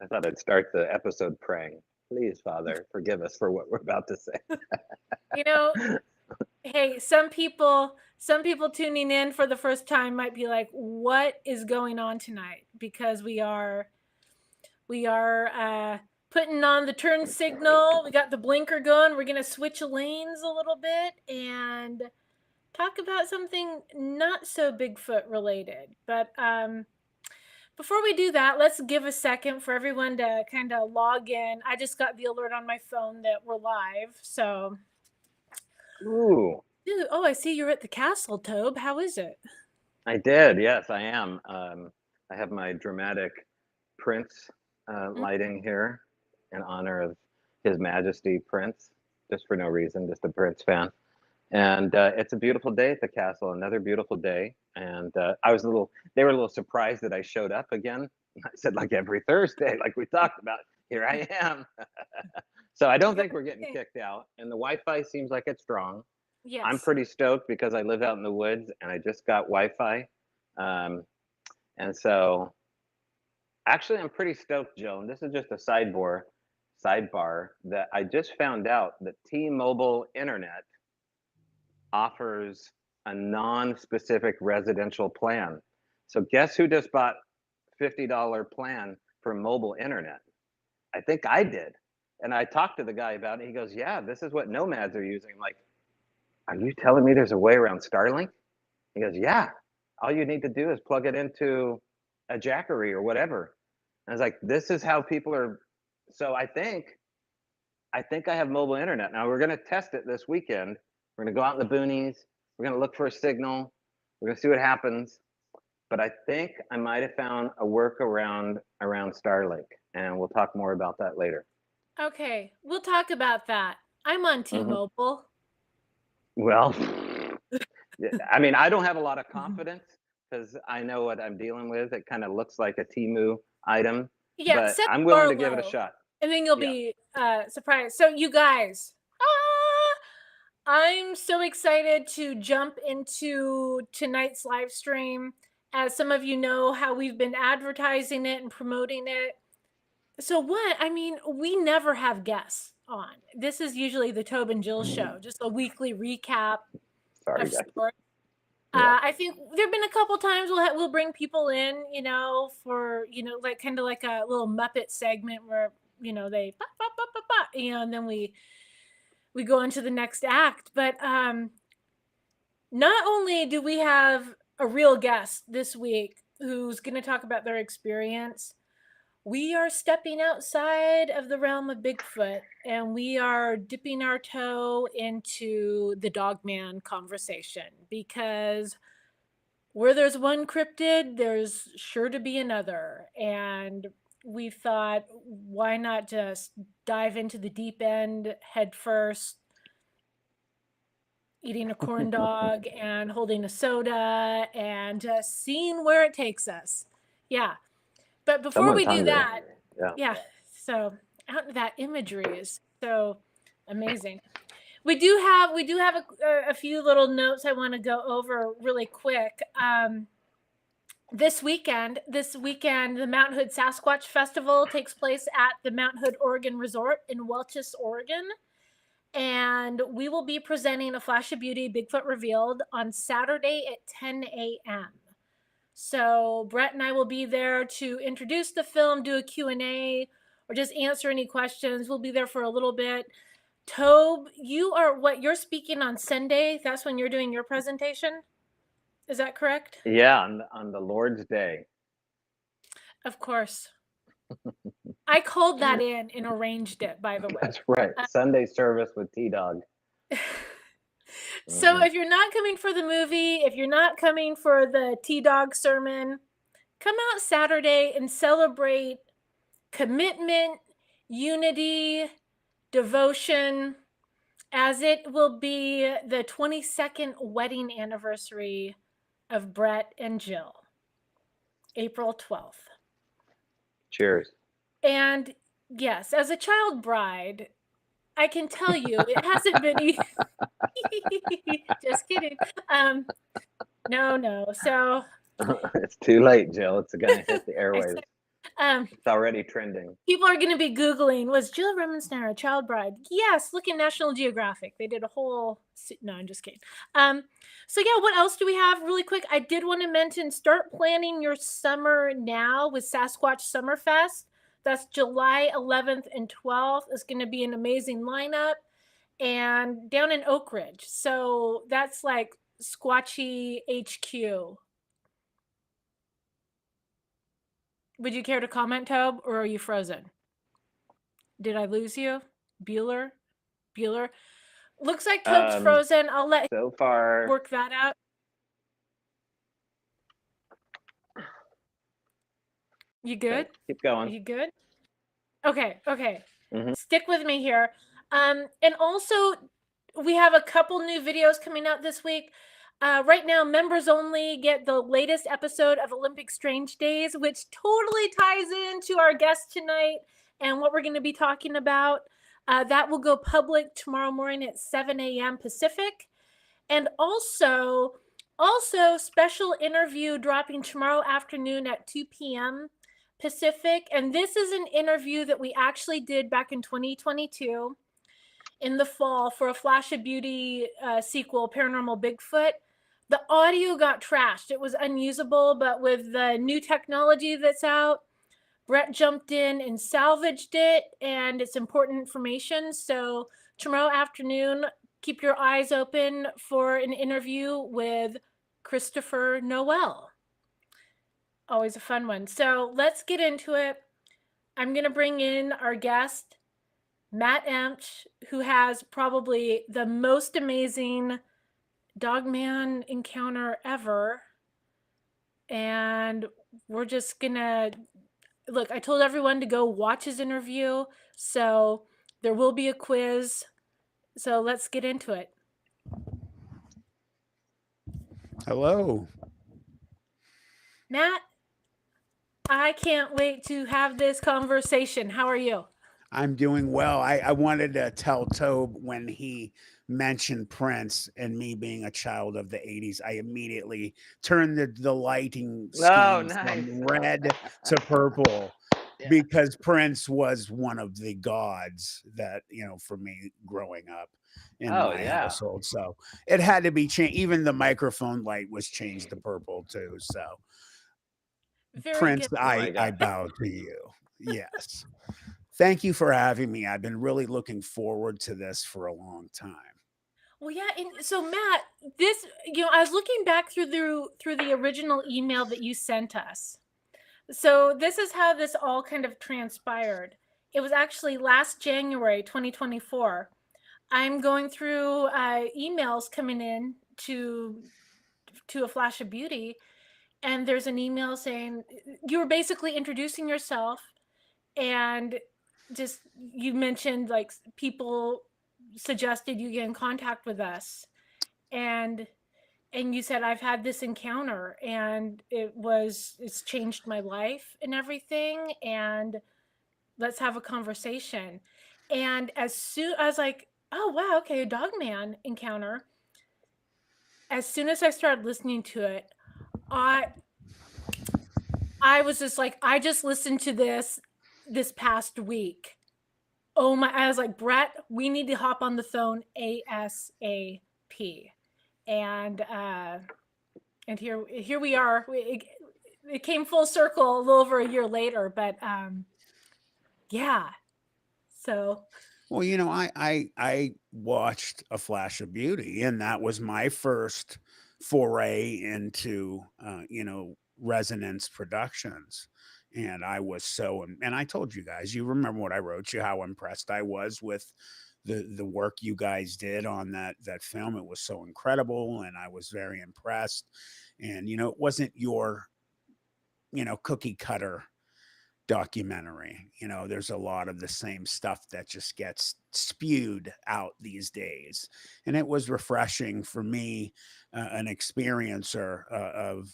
I thought I'd start the episode praying. Please, Father, forgive us for what we're about to say. You know, hey, some people tuning in for the first time might be like, "What is going on tonight?" Because we are putting on the turn signal. We got the blinker going. We're gonna switch lanes a little bit and talk about something not so Bigfoot related. But before we do that, let's give a second for everyone to kind of log in. I just got the alert on my phone that we're live. So, Ooh, dude, oh, I see you're at the castle, Tobe. How is it? I did. Yes, I am. I have my dramatic Prince lighting here in honor of His Majesty Prince, just for no reason, just a Prince fan. And it's a beautiful day at the castle, another beautiful day. And they were a little surprised that I showed up again. I said, like every Thursday, like we talked about, here I am. So I don't think we're getting Okay. kicked out. And the Wi-Fi seems like it's strong. I'm Yes. pretty stoked because I live out in the woods and I just got Wi-Fi. Um, and so actually, I'm pretty stoked, Joan. This is just a sidebar that I just found out that T-Mobile Internet offers a non-specific residential plan. So guess who just bought $50 plan for mobile internet? I think I did. And I talked to the guy about it. He goes, "Yeah, this is what nomads are using." I'm like, "Are you telling me there's a way around Starlink?" He goes, "Yeah. All you need to do is plug it into a Jackery or whatever." And I was like, "This is how people are." So I think I have mobile internet. Now we're going to test it this weekend. We're going to go out in the boonies. We're going to look for a signal. We're going to see what happens. But I think I might have found a workaround around Starlink, and we'll talk more about that later. Okay, we'll talk about that. I'm on Hmm. T-Mobile. Well, I mean, I don't have a lot of confidence because I know what I'm dealing with. It kind of looks like a Timu item, Yeah, but set I'm the willing bar to give it a low, shot. and then you'll Yeah. be surprised. So, you guys, I'm so excited to jump into tonight's live stream. As some of you know, how we've been advertising it and promoting it. So, what? I mean, we never have guests on. This is usually the Tobe and Jill show, just a weekly recap Sorry, of guys. sports. Yeah. I think there've been a couple times we'll bring people in, for like kind of like a little Muppet segment where they ba, ba, ba, ba, ba, and then we go into the next act. But not only do we have a real guest this week who's going to talk about their experience, we are stepping outside of the realm of Bigfoot and we are dipping our toe into the Dogman conversation because where there's one cryptid, there's sure to be another. And we thought, why not just dive into the deep end head first, eating a corn dog and holding a soda and just seeing where it takes us. Yeah. But before Someone's we do hungry. that, Yeah. yeah. So that imagery is so amazing. We do have a few little notes I want to go over really quick. This weekend, the Mount Hood Sasquatch Festival takes place at the Mount Hood Oregon Resort in Welch's, Oregon. And we will be presenting A Flash of Beauty, Bigfoot Revealed on Saturday at 10 a.m. So Brett and I will be there to introduce the film, do a Q&A, or just answer any questions. We'll be there for a little bit. Tobe, you're speaking on Sunday. That's when you're doing your presentation. Is that correct? Yeah, on the Lord's Day. Of course. I called that in and arranged it, by the way. That's right. Uh, Sunday service with T-Dog. so Hmm. if you're not coming for the movie, if you're not coming for the T-Dog sermon, come out Saturday and celebrate commitment, unity, devotion, as it will be the 22nd wedding anniversary of Brett and Jill, April 12th. Cheers. And yes, as a child bride, I can tell you it hasn't been easy. Just kidding. No. So It's too late, Jill. It's gonna hit the airwaves. Um, It's already trending. People are going to be Googling, was Jill Remensnare a child bride? Yes, look at National Geographic. They did a whole. No, I'm just kidding. Um, so, yeah, what else do we have really quick? I did want to mention start planning your summer now with Sasquatch Summerfest. That's July 11th and 12th. It's going to be an amazing lineup and down in Oak Ridge. So that's like Squatchy HQ. Would you care to comment, Tobe, or are you frozen? Did I lose you? Bueller? Bueller? Looks like Tobe's Um, frozen. I'll let him so far, work that out. You okay, good? keep Are going. you good? Okay, okay. Hmm. Stick with me here. And also, we have a couple new videos coming out this week. Right now, members only get the latest episode of Olympic Strange Days, which totally ties into our guest tonight and what we're going to be talking about. That will go public tomorrow morning at 7 a.m. Pacific. And also special interview dropping tomorrow afternoon at 2 p.m. Pacific. And this is an interview that we actually did back in 2022 in the fall for a Flash of Beauty sequel, Paranormal Bigfoot. The audio got trashed. It was unusable, but with the new technology that's out, Brett jumped in and salvaged it, and it's important information. So tomorrow afternoon, keep your eyes open for an interview with Christopher Noel. Always a fun one. So let's get into it. I'm going to bring in our guest, Matt Emch, who has probably the most amazing Dogman encounter ever. And we're just going to look, I told everyone to go watch his interview. So there will be a quiz. So let's get into it. Hello. Matt, I can't wait to have this conversation. How are you? I'm doing well. I wanted to tell Tobe when he mentioned Prince and me being a child of the 80s, I immediately turned the lighting Oh, scheme from nice. red to purple Yeah. because Prince was one of the gods that, for me growing up in Oh, my yeah. household. So it had to be changed. Even the microphone light was changed to purple too. So Very Prince, good. Oh my I God. bow to you. Yes. Thank you for having me. I've been really looking forward to this for a long time. Well, yeah, and so Matt, this, I was looking back through the original email that you sent us. So this is how this all kind of transpired. It was actually last January 2024. I'm going through emails coming in to a Flash of Beauty, and there's an email saying you were basically introducing yourself, and just you mentioned like people suggested you get in contact with us, and you said I've had this encounter and it's changed my life and everything, and let's have a conversation. And as soon I was like, oh wow, okay, a Dogman encounter. As soon as I started listening to it, I I was just like, I just listened to this past week. Oh my, I was like, Brett, we need to hop on the phone ASAP. And here we are. It came full circle a little over a year later, but yeah. So Well, I watched A Flash of Beauty, and that was my first foray into resonance productions. And I was and I told you guys, you remember what I wrote you, how impressed I was with the work you guys did on that film. It was so incredible, and I was very impressed. And it wasn't your cookie cutter documentary. There's a lot of the same stuff that just gets spewed out these days. And it was refreshing for me, an experiencer of,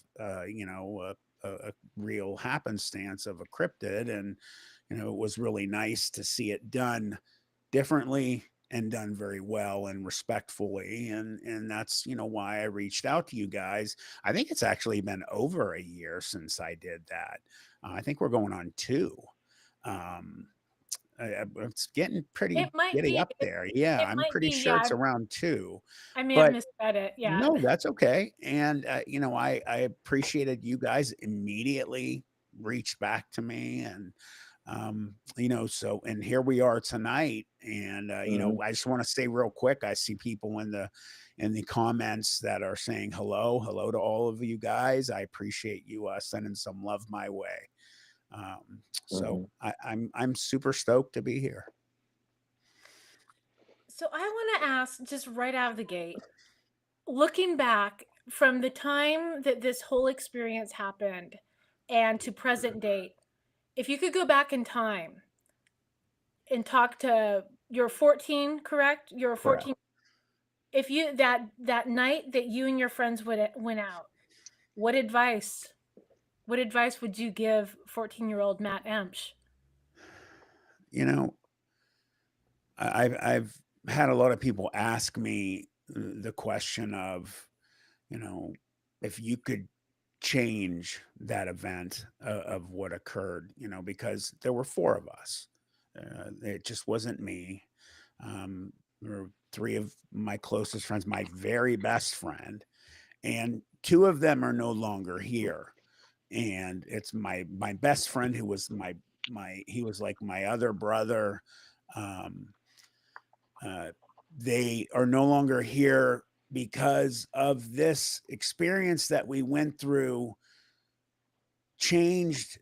a real happenstance of a cryptid. And, it was really nice to see it done differently, and done very well and respectfully, and that's, why I reached out to you guys. I think it's actually been over a year since I did that. I think we're going on 2. Um, it's getting It pretty might getting be. up there. Yeah, It I'm might pretty be. sure Yeah, it's around 2. I may have But misread it. Yeah. no, that's okay. And I appreciated you guys immediately reached back to me, and so and here we are tonight. And Mhm. I just want to say real quick, I see people in the comments that are saying hello to all of you guys. I appreciate you sending some love my way. So Mhm. I'm super stoked to be here. So I want to ask, just right out of the gate, looking back from the time that this whole experience happened and to present date, if you could go back in time and talk to you're 14, correct? You're Correct. 14. If you that night that you and your friends went out, what advice what advice would you give 14-year-old Matt Emch? You know, I've had a lot of people ask me the question of, you know, if you could change that event of what occurred, because there were 4 of us. It just wasn't me. There were 3 of my closest friends, my very best friend, and 2 of them are no longer here. And it's my best friend who was my he was like my other brother. Um, uh, they are no longer here because of this experience that we went through, changed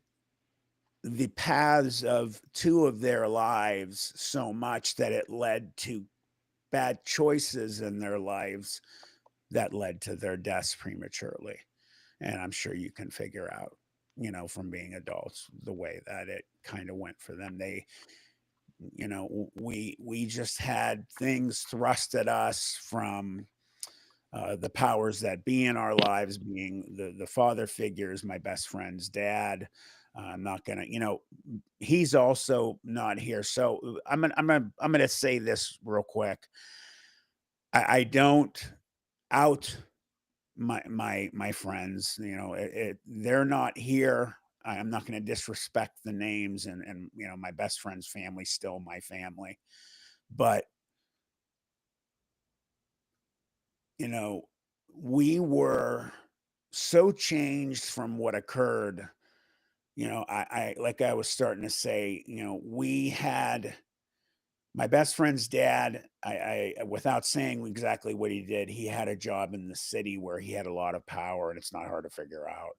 the paths of 2 of their lives so much that it led to bad choices in their lives that led to their deaths prematurely. And I'm sure you can figure out, from being adults, the way that it kind of went for them. We just had things thrust at us from the powers that be in our lives, being the father figures, my best friend's dad. I'm not gonna, he's also not here. So I'm gonna say this real quick. I don't out my friends. They're not here. I'm not going to disrespect the names, and my best friend's family still my family, but you know we were so changed from what occurred. I like I was starting to say, we had my best friend's dad. I without saying exactly what he did, he had a job in the city where he had a lot of power, and it's not hard to figure out.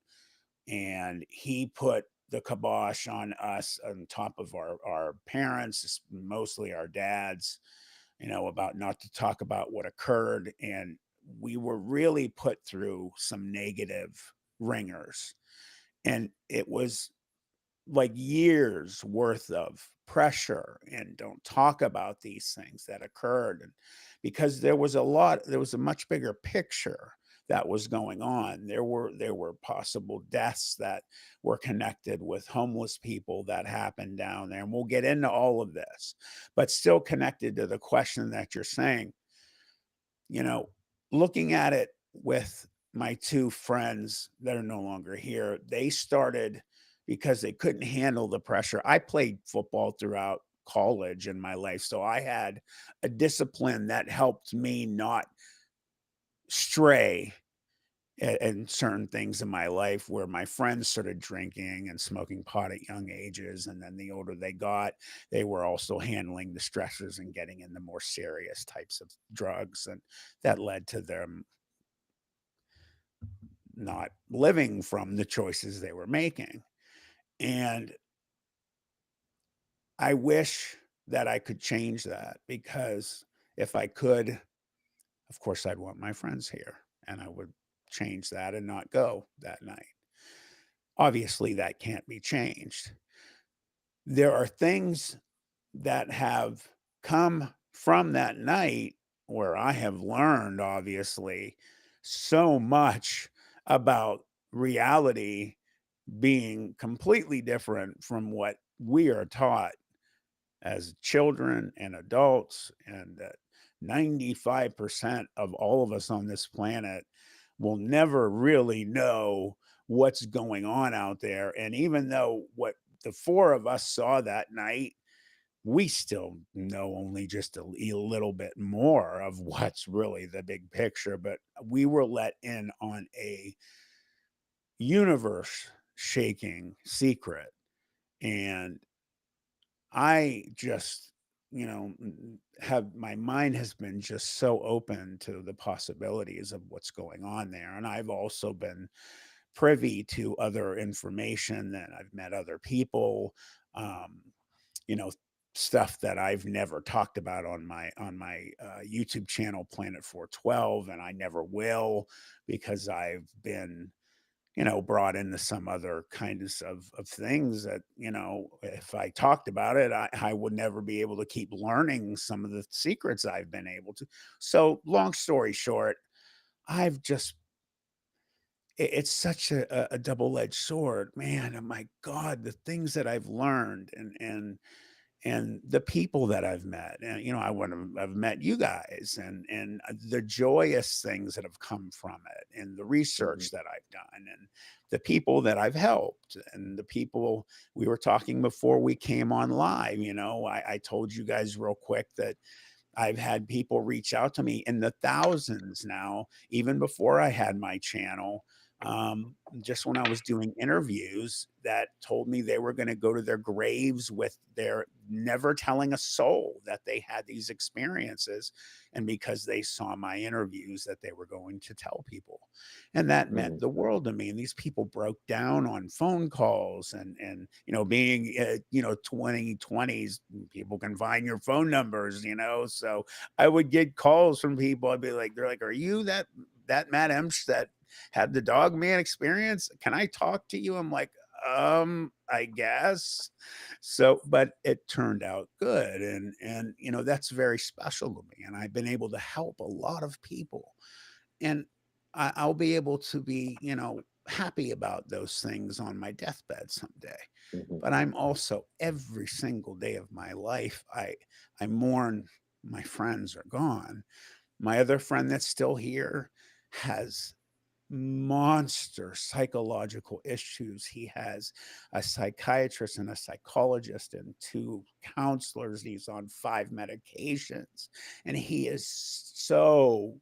And he put the kibosh on us on top of our parents, mostly our dads, about not to talk about what occurred. And we were really put through some negative ringers. And it was like years worth of pressure and don't talk about these things that occurred, and because there was a much bigger picture that was going on. There were possible deaths that were connected with homeless people that happened down there, and we'll get into all of this, but still connected to the question that you're saying. you know, Looking at it with my 2 friends that are no longer here, they started because they couldn't handle the pressure. I played football throughout college in my life, so I had a discipline that helped me not stray in certain things in my life, where my friends started drinking and smoking pot at young ages. And then the older they got, they were also handling the stressors and getting into more serious types of drugs. And that led to them not living from the choices they were making. And I wish that I could change that, because if I could, of course, I'd want my friends here, and I would change that and not go that night. Obviously, that can't be changed. There are things that have come from that night where I have learned, obviously, so much about reality being completely different from what we are taught as children and adults, and that 95% of all of us on this planet will never really know what's going on out there. And even though what the four of us saw that night, we still know only just a little bit more of what's really the big picture. But we were let in on a universe shaking secret. And I just, have my mind has been just so open to the possibilities of what's going on there. And I've also been privy to other information, that I've met other people, um, you know, stuff that I've never talked about on my YouTube channel, Planet 412, and I never will, because I've been, brought into some other kinds of things that, if I talked about it, I would never be able to keep learning some of the secrets I've been able to. So, long story short, I've just it's such a double-edged sword, man. Oh my God, the things that I've learned, and the people that I've met. And I've met you guys, and the joyous things that have come from it, and the Mhm. research that I've done, and the people that I've helped, and the people we were talking before we came on live. I told you guys real quick that I've had people reach out to me in the thousands now, even before I had my channel. Just when I was doing interviews, that told me they were going to go to their graves with their never telling a soul that they had these experiences. And because they saw my interviews, that they were going to tell people. And that meant Mhm. the world to me. And these people broke down on phone calls, and being 2020s, people can find your phone numbers. So I would get calls from people. I'd be like, they're like, are you that Matt Emch that had the dog man experience? Can I talk to you? I'm like, I guess so. But it turned out good, and that's very special to me, and I've been able to help a lot of people. And I'll be able to be, happy about those things on my deathbed someday. Mhm. But I'm also, every single day of my life, I mourn my friends are gone. My other friend that's still here has monster psychological issues. He has a psychiatrist and a psychologist and two counselors. He's on 5 medications, and he is so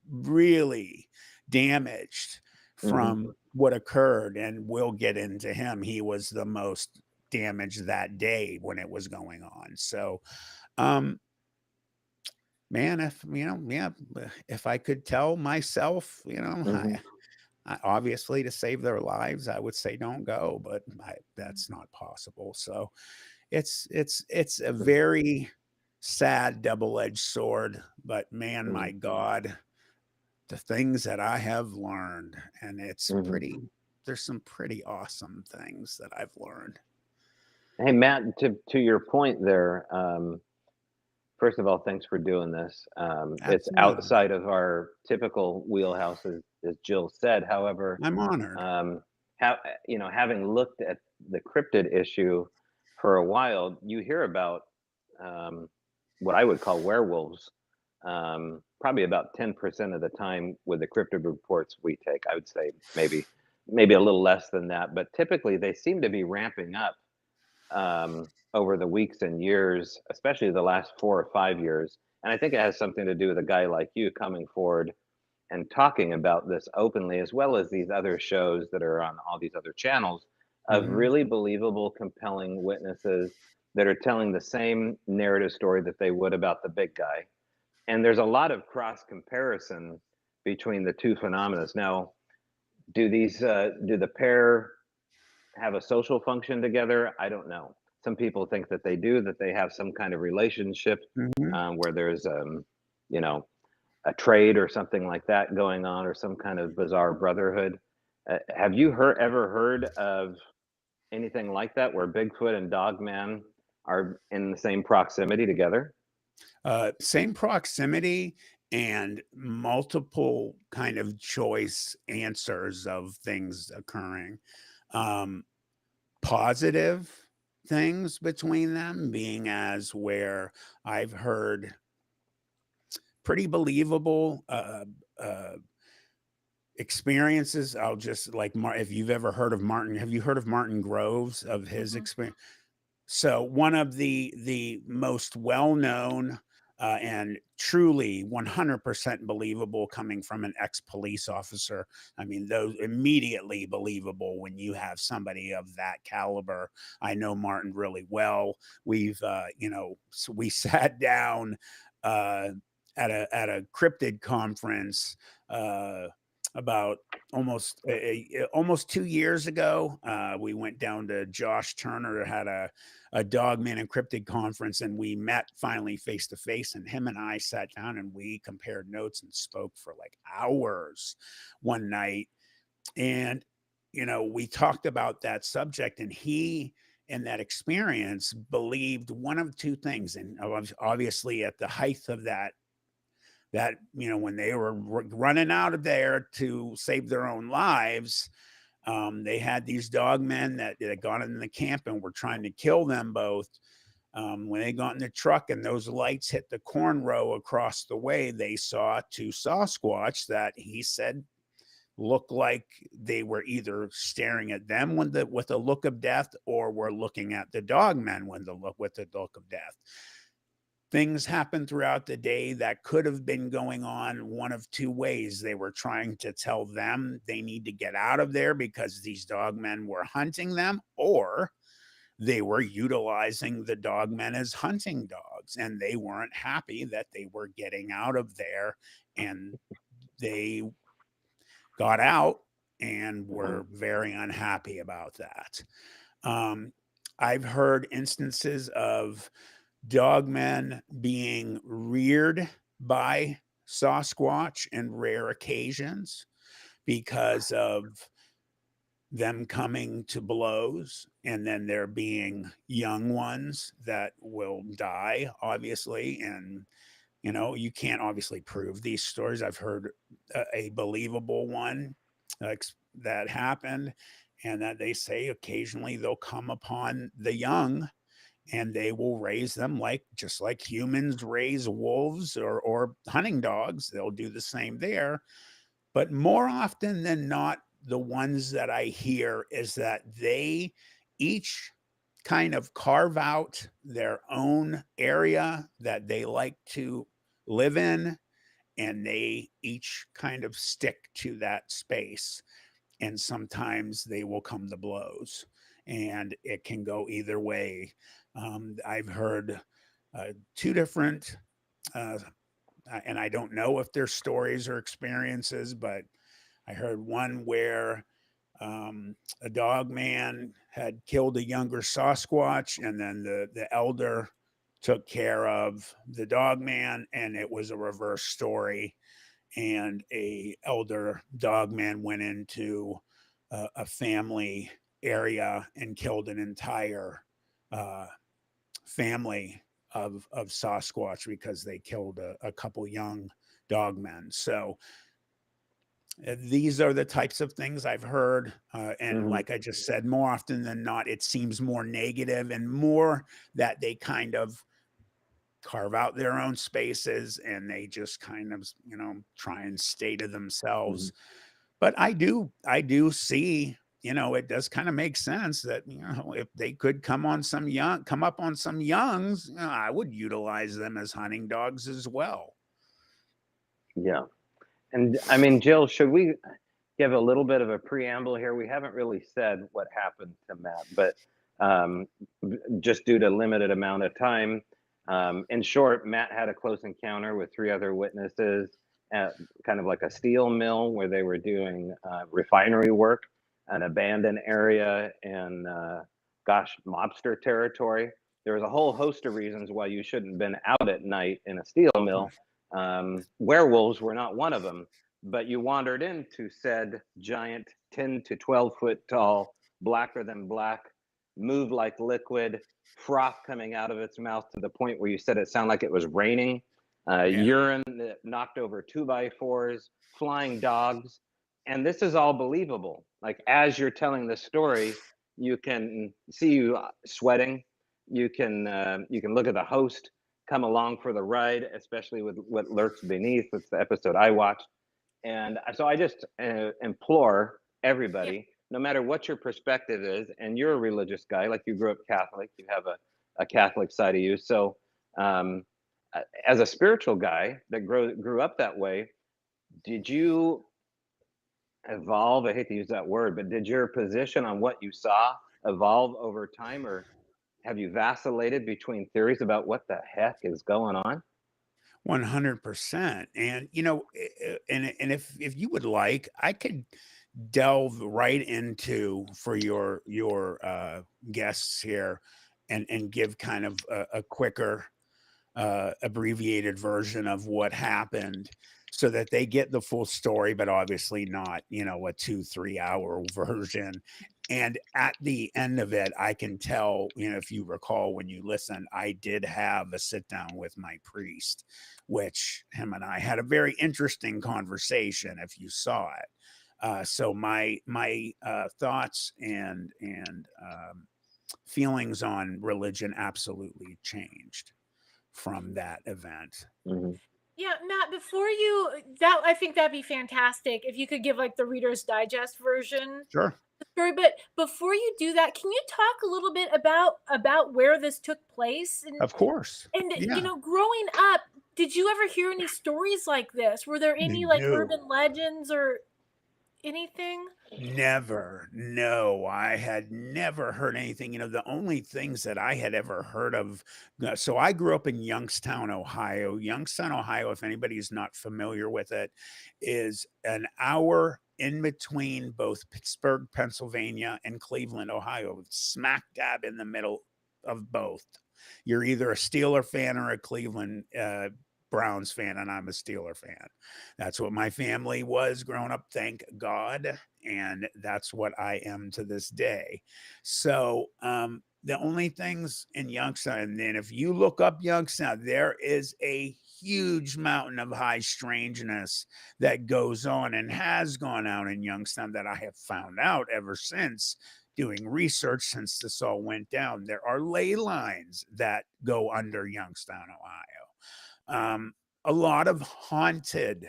really damaged Mhm. from what occurred. And we'll get into him. He was the most damaged that day when it was going on. So, um, man, if yeah, if I could tell myself, Mhm. obviously, to save their lives, I would say don't go, but that's not possible. So it's a Mhm. very sad double-edged sword. But man, my Mhm. God, the things that I have learned, and Mhm. there's some pretty awesome things that I've learned. Hey, Matt, to your point there, first of all, thanks for doing this. It's Absolutely. outside of our typical wheelhouse, as Jill said. However, I'm honored. um, having looked at the cryptid issue for a while, you hear about um, what I would call werewolves. Probably about 10% of the time with the cryptid reports we take, I would say maybe a little less than that, but typically they seem to be ramping up over the weeks and years, especially the last 4 or 5 years. And I think it has something to do with a guy like you coming forward and talking about this openly, as well as these other shows that are on all these other channels of Mhm. really believable, compelling witnesses that are telling the same narrative story that they would about the big guy. And there's a lot of cross comparison between the two phenomena. Now, do the pair have a social function together? I don't know. Some people think that they do, that they have some kind of relationship Mhm. where there's, you know, a trade or something like that going on, or some kind of bizarre brotherhood. Have you ever heard of anything like that, where Bigfoot and Dogman are in the same proximity together? Same proximity and multiple kind of choice answers of things occurring. Um, Positive, things between them, being as where I've heard pretty believable experiences. I'll just like if you've ever heard of Martin, have you heard of Martin Groves of his Mhm. experience? So one of the most well-known and truly 100% believable coming from an ex-police officer. I mean, those immediately believable when you have somebody of that caliber. I know Martin really well. We've we sat down uh, at a cryptid conference uh, about almost 2 years ago. We went down to Josh Turner, had a Dogman and Cryptid conference, and we met finally face to face. And him and I sat down and we compared notes and spoke for like hours one night. And we talked about that subject, and he in that experience believed one of two things. And obviously, at the height of that when they were running out of there to save their own lives, they had these dog men that had gone in the camp and were trying to kill them both. When they got in the truck and those lights hit the corn row across the way, they saw two Sasquatch that he said looked like they were either staring at them with a look of death, or were looking at the dog men with the look of death. Things happened throughout the day that could have been going on one of two ways. They were trying to tell them they need to get out of there because these dogmen were hunting them, or they were utilizing the dogmen as hunting dogs, and they weren't happy that they were getting out of there, and they got out and Mhm. were very unhappy about that. Um, I've heard instances of dogmen being reared by Sasquatch in rare occasions because of them coming to blows, and then there being young ones that will die, obviously. And you can't obviously prove these stories. I've heard a believable one that happened, and that they say occasionally they'll come upon the young and they will raise them just like humans raise wolves or hunting dogs. They'll do the same there. But more often than not, the ones that I hear is that they each kind of carve out their own area that they like to live in, and they each kind of stick to that space. And sometimes they will come to blows, and it can go either way. I've heard two different, uh, and I don't know if they're stories or experiences, but I heard one where a dog man had killed a younger Sasquatch, and then the elder took care of the dog man, and it was a reverse story. And a elder dog man went into a family area and killed an entire uh, family of Sasquatch because they killed a couple young dog men. So these are the types of things I've heard. And Mhm. like I just said, more often than not, it seems more negative and more that they kind of carve out their own spaces and they just kind of, try and stay to Mhm. themselves. But I do see, it does kind of make sense that, if they could come up on some youngs, I would utilize them as hunting dogs as well. Yeah. And I mean, Jill, should we give a little bit of a preamble here? We haven't really said what happened to Matt, but um, just due to limited amount of time, in short, Matt had a close encounter with three other witnesses at kind of like a steel mill where they were doing refinery work, an abandoned area in, gosh, mobster territory. There was a whole host of reasons why you shouldn't have been out at night in a steel mill. Werewolves were not one of them, but you wandered into said giant 10 to 12-foot tall, blacker than black, move like liquid, froth coming out of its mouth to the point where you said it sounded like it was raining, Yeah. urine that knocked over 2x4s, flying dogs. And this is all believable. Like, as you're telling the story, You can see you sweating. You can look at the host come along for the ride, especially with what lurks beneath. It's the episode I watched, and so I just implore Yeah. everybody, no matter what your perspective is, and you're a religious guy, like you grew up Catholic, you have a Catholic side of you. So, um, as a spiritual guy that grew up that way, did you evolve? I hate to use that word, but did your position on what you saw evolve over time, or have you vacillated between theories about what the heck is going on? 100%. And and if you would like, I could delve right into for your guests here and give kind of a quicker abbreviated version of what happened so that they get the full story, but obviously not, a 2-3 hour version. And at the end of it, I can tell, if you recall when you listen, I did have a sit down with my priest, which him and I had a very interesting conversation if you saw it. So my thoughts and feelings on religion absolutely changed from that event. Mhm. Yeah, Matt, before you that I think that'd be fantastic if you could give like the Reader's Digest version Sure. story. But before you do that, can you talk a little bit about where this took place? Of course. And Yeah. growing up, did you ever hear any stories like this? Were there any like No. urban legends or anything? Never. No, I had never heard anything. The only things that I had ever heard of. So I grew up in Youngstown, Ohio. Youngstown, Ohio, if anybody's not familiar with it, is an hour in between both Pittsburgh, Pennsylvania, and Cleveland, Ohio, smack dab in the middle of both. You're either a Steeler fan or a Cleveland Browns fan, and I'm a Steeler fan. That's what my family was growing up, thank God, and that's what I am to this day. So, the only things in Youngstown, and then if you look up Youngstown, there is a huge mountain of high strangeness that goes on and has gone out in Youngstown that I have found out ever since doing research since this all went down. There are ley lines that go under Youngstown, Ohio. A lot of haunted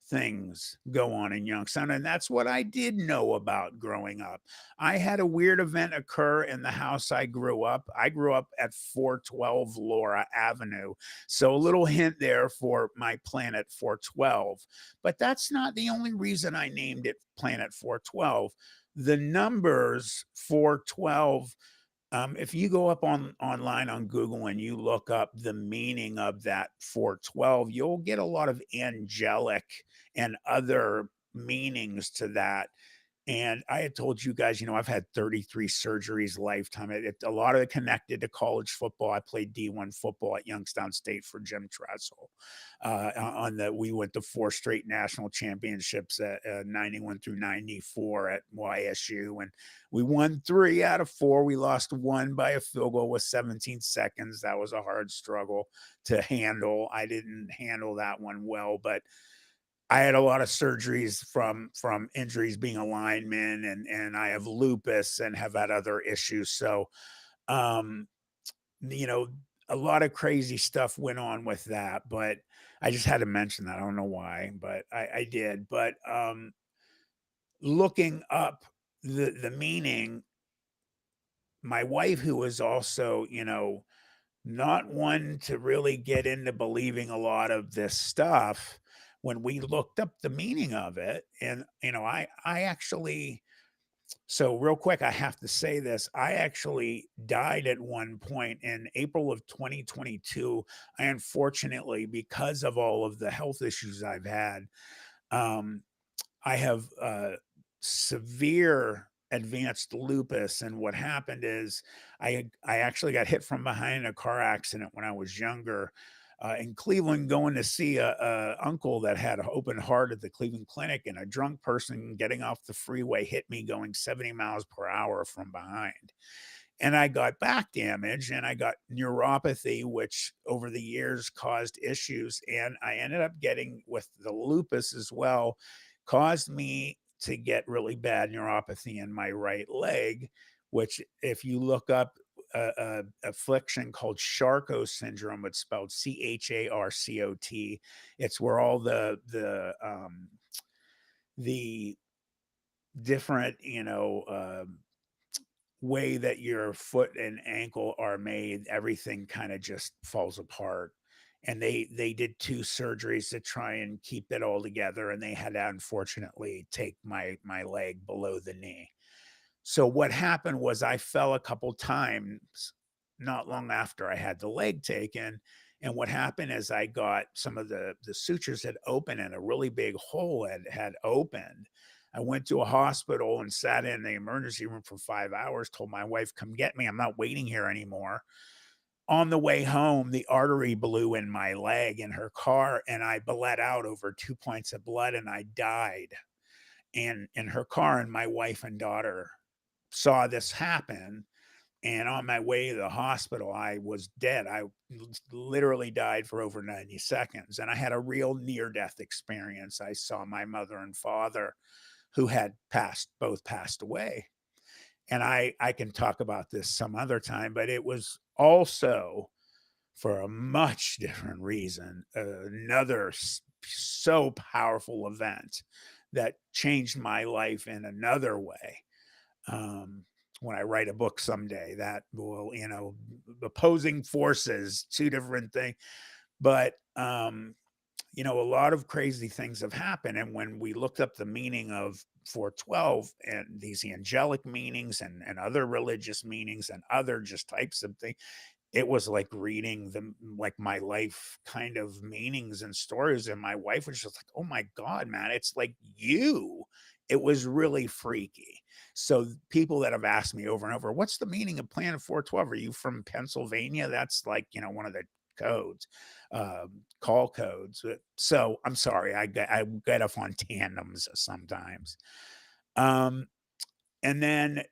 things go on in Youngstown, and that's what I did know about growing up. I had a weird event occur in the house I grew up. I grew up at 412 Laura Avenue. So a little hint there for my Planet 412. But that's not the only reason I named it Planet 412. The numbers 412, if you go up online on Google and you look up the meaning of that 412, you'll get a lot of angelic and other meanings to that. And I had told you guys, I've had 33 surgeries lifetime. A lot of it connected to college football. I played D1 football at Youngstown State for Jim Tressel. We went to 4 straight national championships at 91 through 94 at YSU, and we won 3 out of 4. We lost 1 by a field goal with 17 seconds. That was a hard struggle to handle. I didn't handle that one well, but I had a lot of surgeries from injuries being a lineman, and I have lupus and have had other issues. So, um, you know, a lot of crazy stuff went on with that, but I just had to mention that. I don't know why, but I did. But looking up the meaning, my wife, who was also, not one to really get into believing a lot of this stuff, when we looked up the meaning of it, and I actually, so real quick, I have to say this. I actually died at one point in April of 2022. I unfortunately, because of all of the health issues I've had, um, I have severe advanced lupus, and what happened is I actually got hit from behind in a car accident when I was younger. In Cleveland, going to see a uncle that had an open heart at the Cleveland Clinic, and a drunk person getting off the freeway hit me going 70 miles per hour from behind. And I got back damage and I got neuropathy, which over the years caused issues. And I ended up getting with the lupus as well, caused me to get really bad neuropathy in my right leg, which if you look up a affliction called Charcot syndrome, it's spelled Charcot. It's where all the different, way that your foot and ankle are made, everything kind of just falls apart. And they did two surgeries to try and keep it all together, and they had to unfortunately take my leg below the knee. So what happened was I fell a couple times not long after I had the leg taken. And what happened is I got some of the sutures had opened and a really big hole had opened. I went to a hospital and sat in the emergency room for 5 hours, told my wife, come get me. I'm not waiting here anymore. On the way home, the artery blew in my leg in her car, and I bled out over 2 points of blood and I died. And in her car, and my wife and daughter saw this happen, and on my way to the hospital, I was dead. I literally died for over 90 seconds, and I had a real near-death experience. I saw my mother and father, who had both passed away, and I can talk about this some other time, but it was also for a much different reason, another so powerful event that changed my life in another way. um, when I write a book someday, that will, opposing forces, two different things. But, a lot of crazy things have happened. And when we looked up the meaning of 412 and these angelic meanings and other religious meanings and other just types of things, it was like reading like my life kind of meanings and stories, and my wife was just like, "Oh my god, man, it's like you." It was really freaky. So people that have asked me over and over, "What's the meaning of Planet 412? Are you from Pennsylvania?" That's like, one of the codes, call codes. So I'm sorry, I get off on tandems sometimes. Um, and then,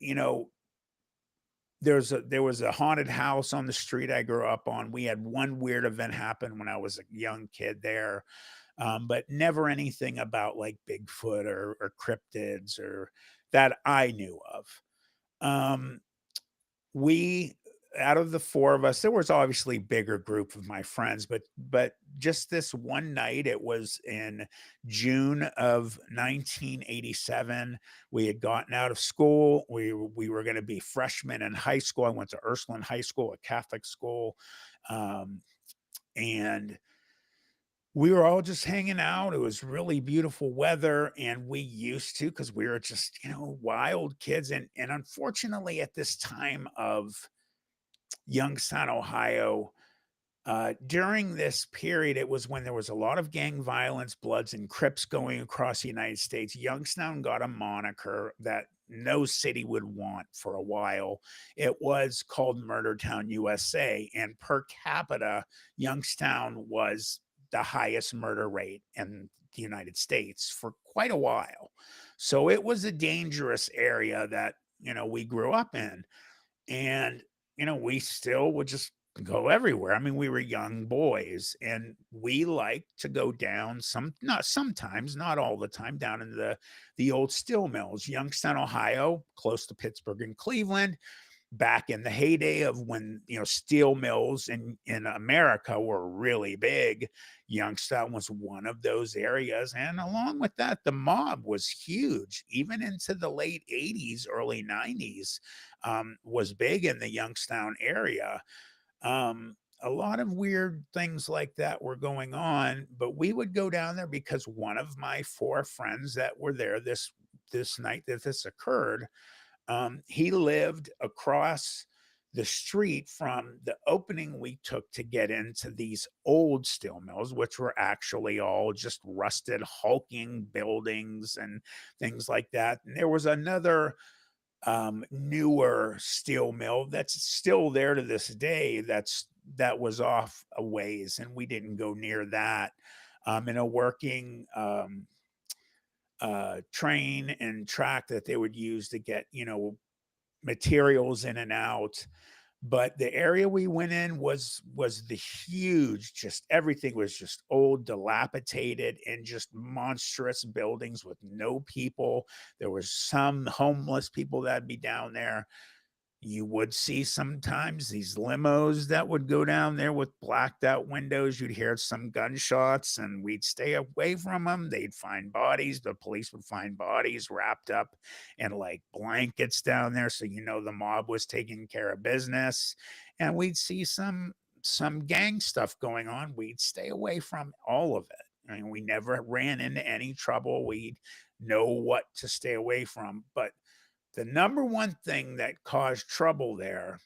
there was a haunted house on the street I grew up on. We had one weird event happen when I was a young kid there, but never anything about like Bigfoot or cryptids or that I knew of. Um, we Out of the four of us, there was obviously bigger group of my friends, but just this one night, it was in June of 1987. We had gotten out of school. We were going to be freshmen in high school. I went to Ursuline High School, a Catholic school. um, and we were all just hanging out. It was really beautiful weather, and we used to, because we were just, wild kids. And unfortunately, at this time of Youngstown, Ohio. During this period, it was when there was a lot of gang violence, Bloods and Crips going across the United States. Youngstown got a moniker that no city would want for a while. It was called Murder Town, USA, and per capita, Youngstown was the highest murder rate in the United States for quite a while. So it was a dangerous area that, we grew up in. And, we still would just go everywhere. I mean, we were young boys, and we liked to go down not sometimes, not all the time, down in the old steel mills, Youngstown, Ohio, close to Pittsburgh and Cleveland. Back in the heyday of when, steel mills in America were really big, Youngstown was one of those areas. And along with that, the mob was huge, even into the late 80s, early 90s, was big in the Youngstown area. A lot of weird things like that were going on, but we would go down there because one of my four friends that were there this night that this occurred, he lived across the street from the opening we took to get into these old steel mills, which were actually all just rusted, hulking buildings and things like that. And there was another newer steel mill that's still there to this day. That was off a ways, and we didn't go near that. In a working train and track that they would use to get, materials in and out. But the area we went in was the huge, just everything was just old, dilapidated, and just monstrous buildings with no people. There was some homeless people that'd be down there. You would see sometimes these limos that would go down there with blacked out windows. You'd hear some gunshots and we'd stay away from them. They'd find bodies. The police would find bodies wrapped up in like blankets down there. So, the mob was taking care of business. And we'd see some gang stuff going on. We'd stay away from all of it. I mean, we never ran into any trouble. We'd know what to stay away from. But the number one thing that caused trouble there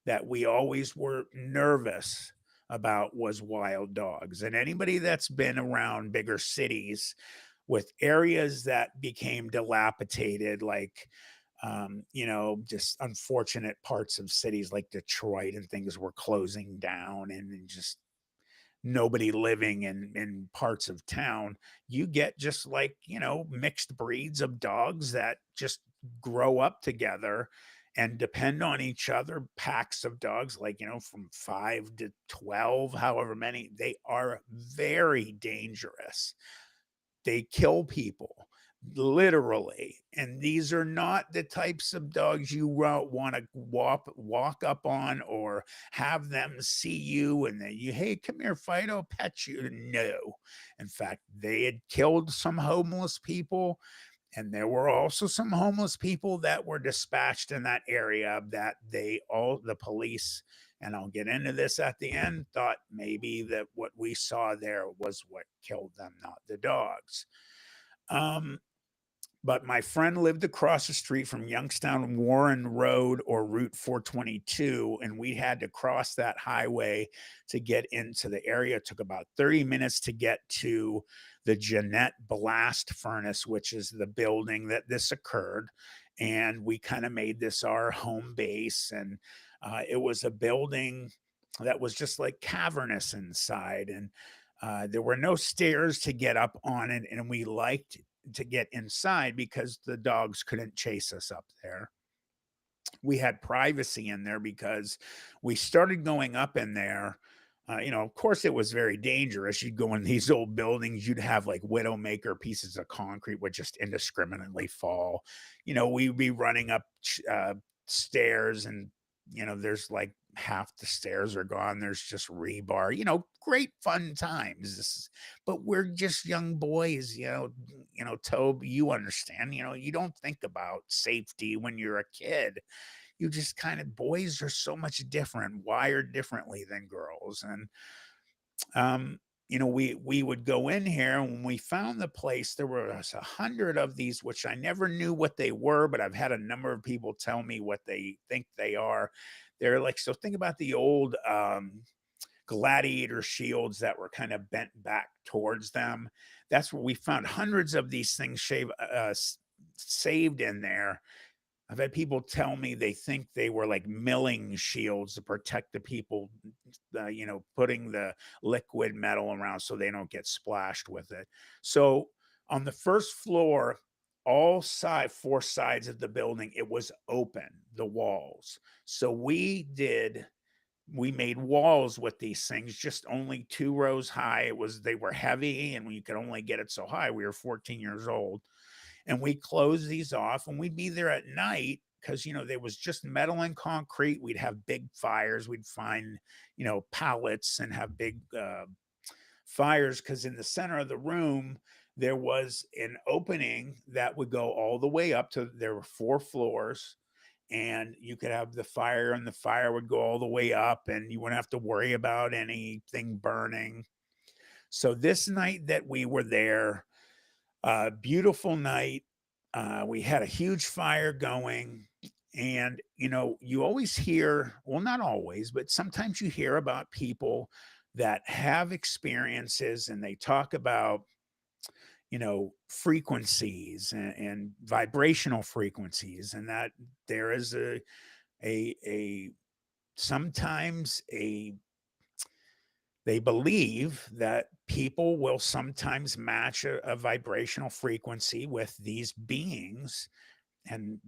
that we always were nervous about was wild dogs. And anybody that's been around bigger cities with areas that became dilapidated, like, just unfortunate parts of cities like Detroit and things were closing down and just nobody living in parts of town, you get just like, mixed breeds of dogs that just grow up together and depend on each other. Packs of dogs, like, from 5 to 12, however many, they are very dangerous. They kill people, literally, and these are not the types of dogs you wanna walk up on or have them see you and then "Hey, come here, Fido, pet you." No. In fact, they had killed some homeless people, and there were also some homeless people that were dispatched in that area that the police, and I'll get into this at the end, thought maybe that what we saw there was what killed them, not the dogs. Um, but my friend lived across the street from Youngstown Warren Road or Route 422, and we had to cross that highway to get into the area. It took about 30 minutes to get to the Jeanette Blast Furnace, which is the building that this occurred. And we kind of made this our home base. And it was a building that was just like cavernous inside. And there were no stairs to get up on it. And we liked to get inside because the dogs couldn't chase us up there. We had privacy in there because we started going up in there. Of course, it was very dangerous. You'd go in these old buildings, you'd have like Widowmaker pieces of concrete would just indiscriminately fall. We'd be running up stairs and, there's like half the stairs are gone. There's just rebar, great fun times. But we're just young boys, Tobe, you understand, you don't think about safety when you're a kid. You just kind of, boys are so much different, wired differently than girls. And we would go in here, and when we found the place, there was 100 of these, which I never knew what they were, but I've had a number of people tell me what they think they are. They're like, so think about the old gladiator shields that were kind of bent back towards them. That's where we found hundreds of these things saved in there. I've had people tell me they think they were like milling shields to protect the people, putting the liquid metal around so they don't get splashed with it. So on the first floor, four sides of the building, it was open, the walls. So we made walls with these things, just only 2 rows high. They were heavy, and we could only get it so high. We were 14 years old. And we closed these off, and we'd be there at night because, there was just metal and concrete. We'd have big fires. We'd find, pallets and have big fires because in the center of the room, there was an opening that would go all the way up to, there were 4 floors. And you could have the fire, and the fire would go all the way up, and you wouldn't have to worry about anything burning. So this night that we were there, beautiful night. We had a huge fire going. And, you always hear, well, not always, but sometimes you hear about people that have experiences and they talk about, frequencies and vibrational frequencies, and that there is a sometimes they believe that people will sometimes match a vibrational frequency with these beings, and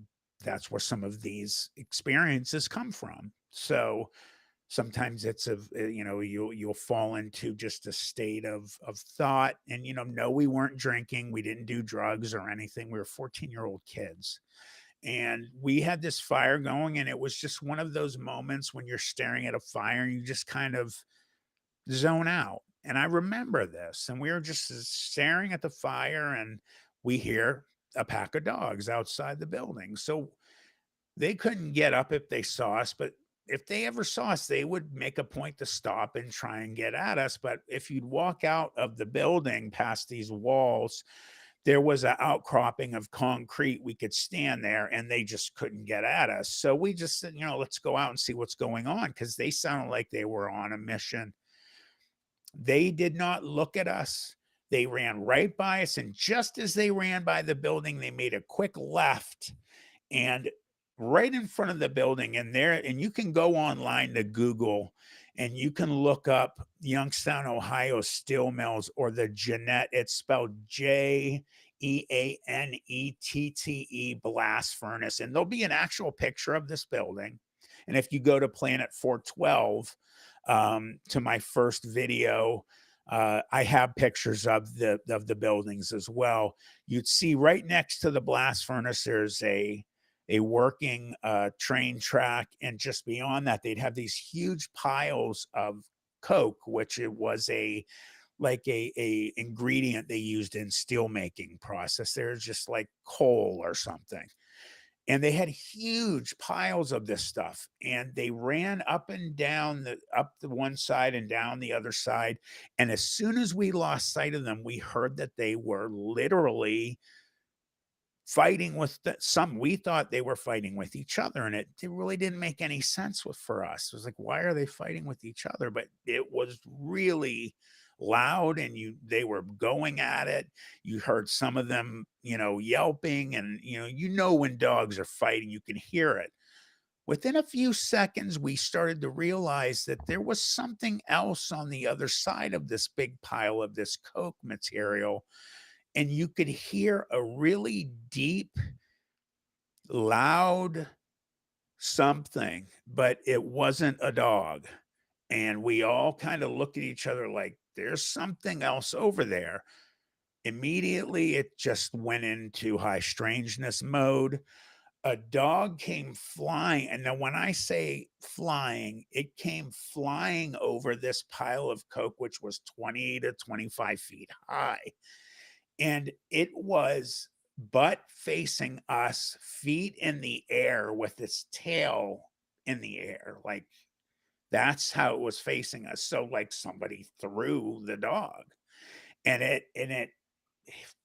that's where some of these experiences come from. So sometimes it's you'll fall into just a state of thought, and no, we weren't drinking, we didn't do drugs or anything. We were 14-year-old kids. and we had this fire going, and it was just one of those moments when you're staring at a fire and you just kind of zone out. And I remember this, and we were just staring at the fire, and we hear a pack of dogs outside the building. So they couldn't get up if they saw us, but if they ever saw us, they would make a point to stop and try and get at us. But if you'd walk out of the building past these walls, there was an outcropping of concrete. We could stand there and they just couldn't get at us. So we just said, let's go out and see what's going on, because they sounded like they were on a mission. They did not look at us. They ran right by us. And just as they ran by the building, they made a quick left, and right in front of the building, and there, and you can go online to Google and you can look up Youngstown, Ohio steel mills, or the Jeanette. It's spelled Jeanette blast furnace, and there'll be an actual picture of this building. And if you go to Planet 412, to my first video, I have pictures of the buildings as well. You'd see right next to the blast furnace, there's a working train track, and just beyond that, they'd have these huge piles of coke, which it was a ingredient they used in steel making process. There's just like coal or something. And they had huge piles of this stuff, and they ran up and down up the one side and down the other side. And as soon as we lost sight of them, we heard that they were literally fighting with some. We thought they were fighting with each other, and it really didn't make any sense for us. It was like, why are they fighting with each other? But it was really loud, and they were going at it. You heard some of them, yelping, and when dogs are fighting, you can hear it. Within a few seconds, we started to realize that there was something else on the other side of this big pile of this coke material, and you could hear a really deep, loud something, but it wasn't a dog. And we all kind of looked at each other like, there's something else over there. Immediately, it just went into high strangeness mode. A dog came flying. And then when I say flying, it came flying over this pile of coke, which was 20 to 25 feet high. And it was butt facing us, feet in the air, with its tail in the air. Like, that's how it was facing us. So like somebody threw the dog, and it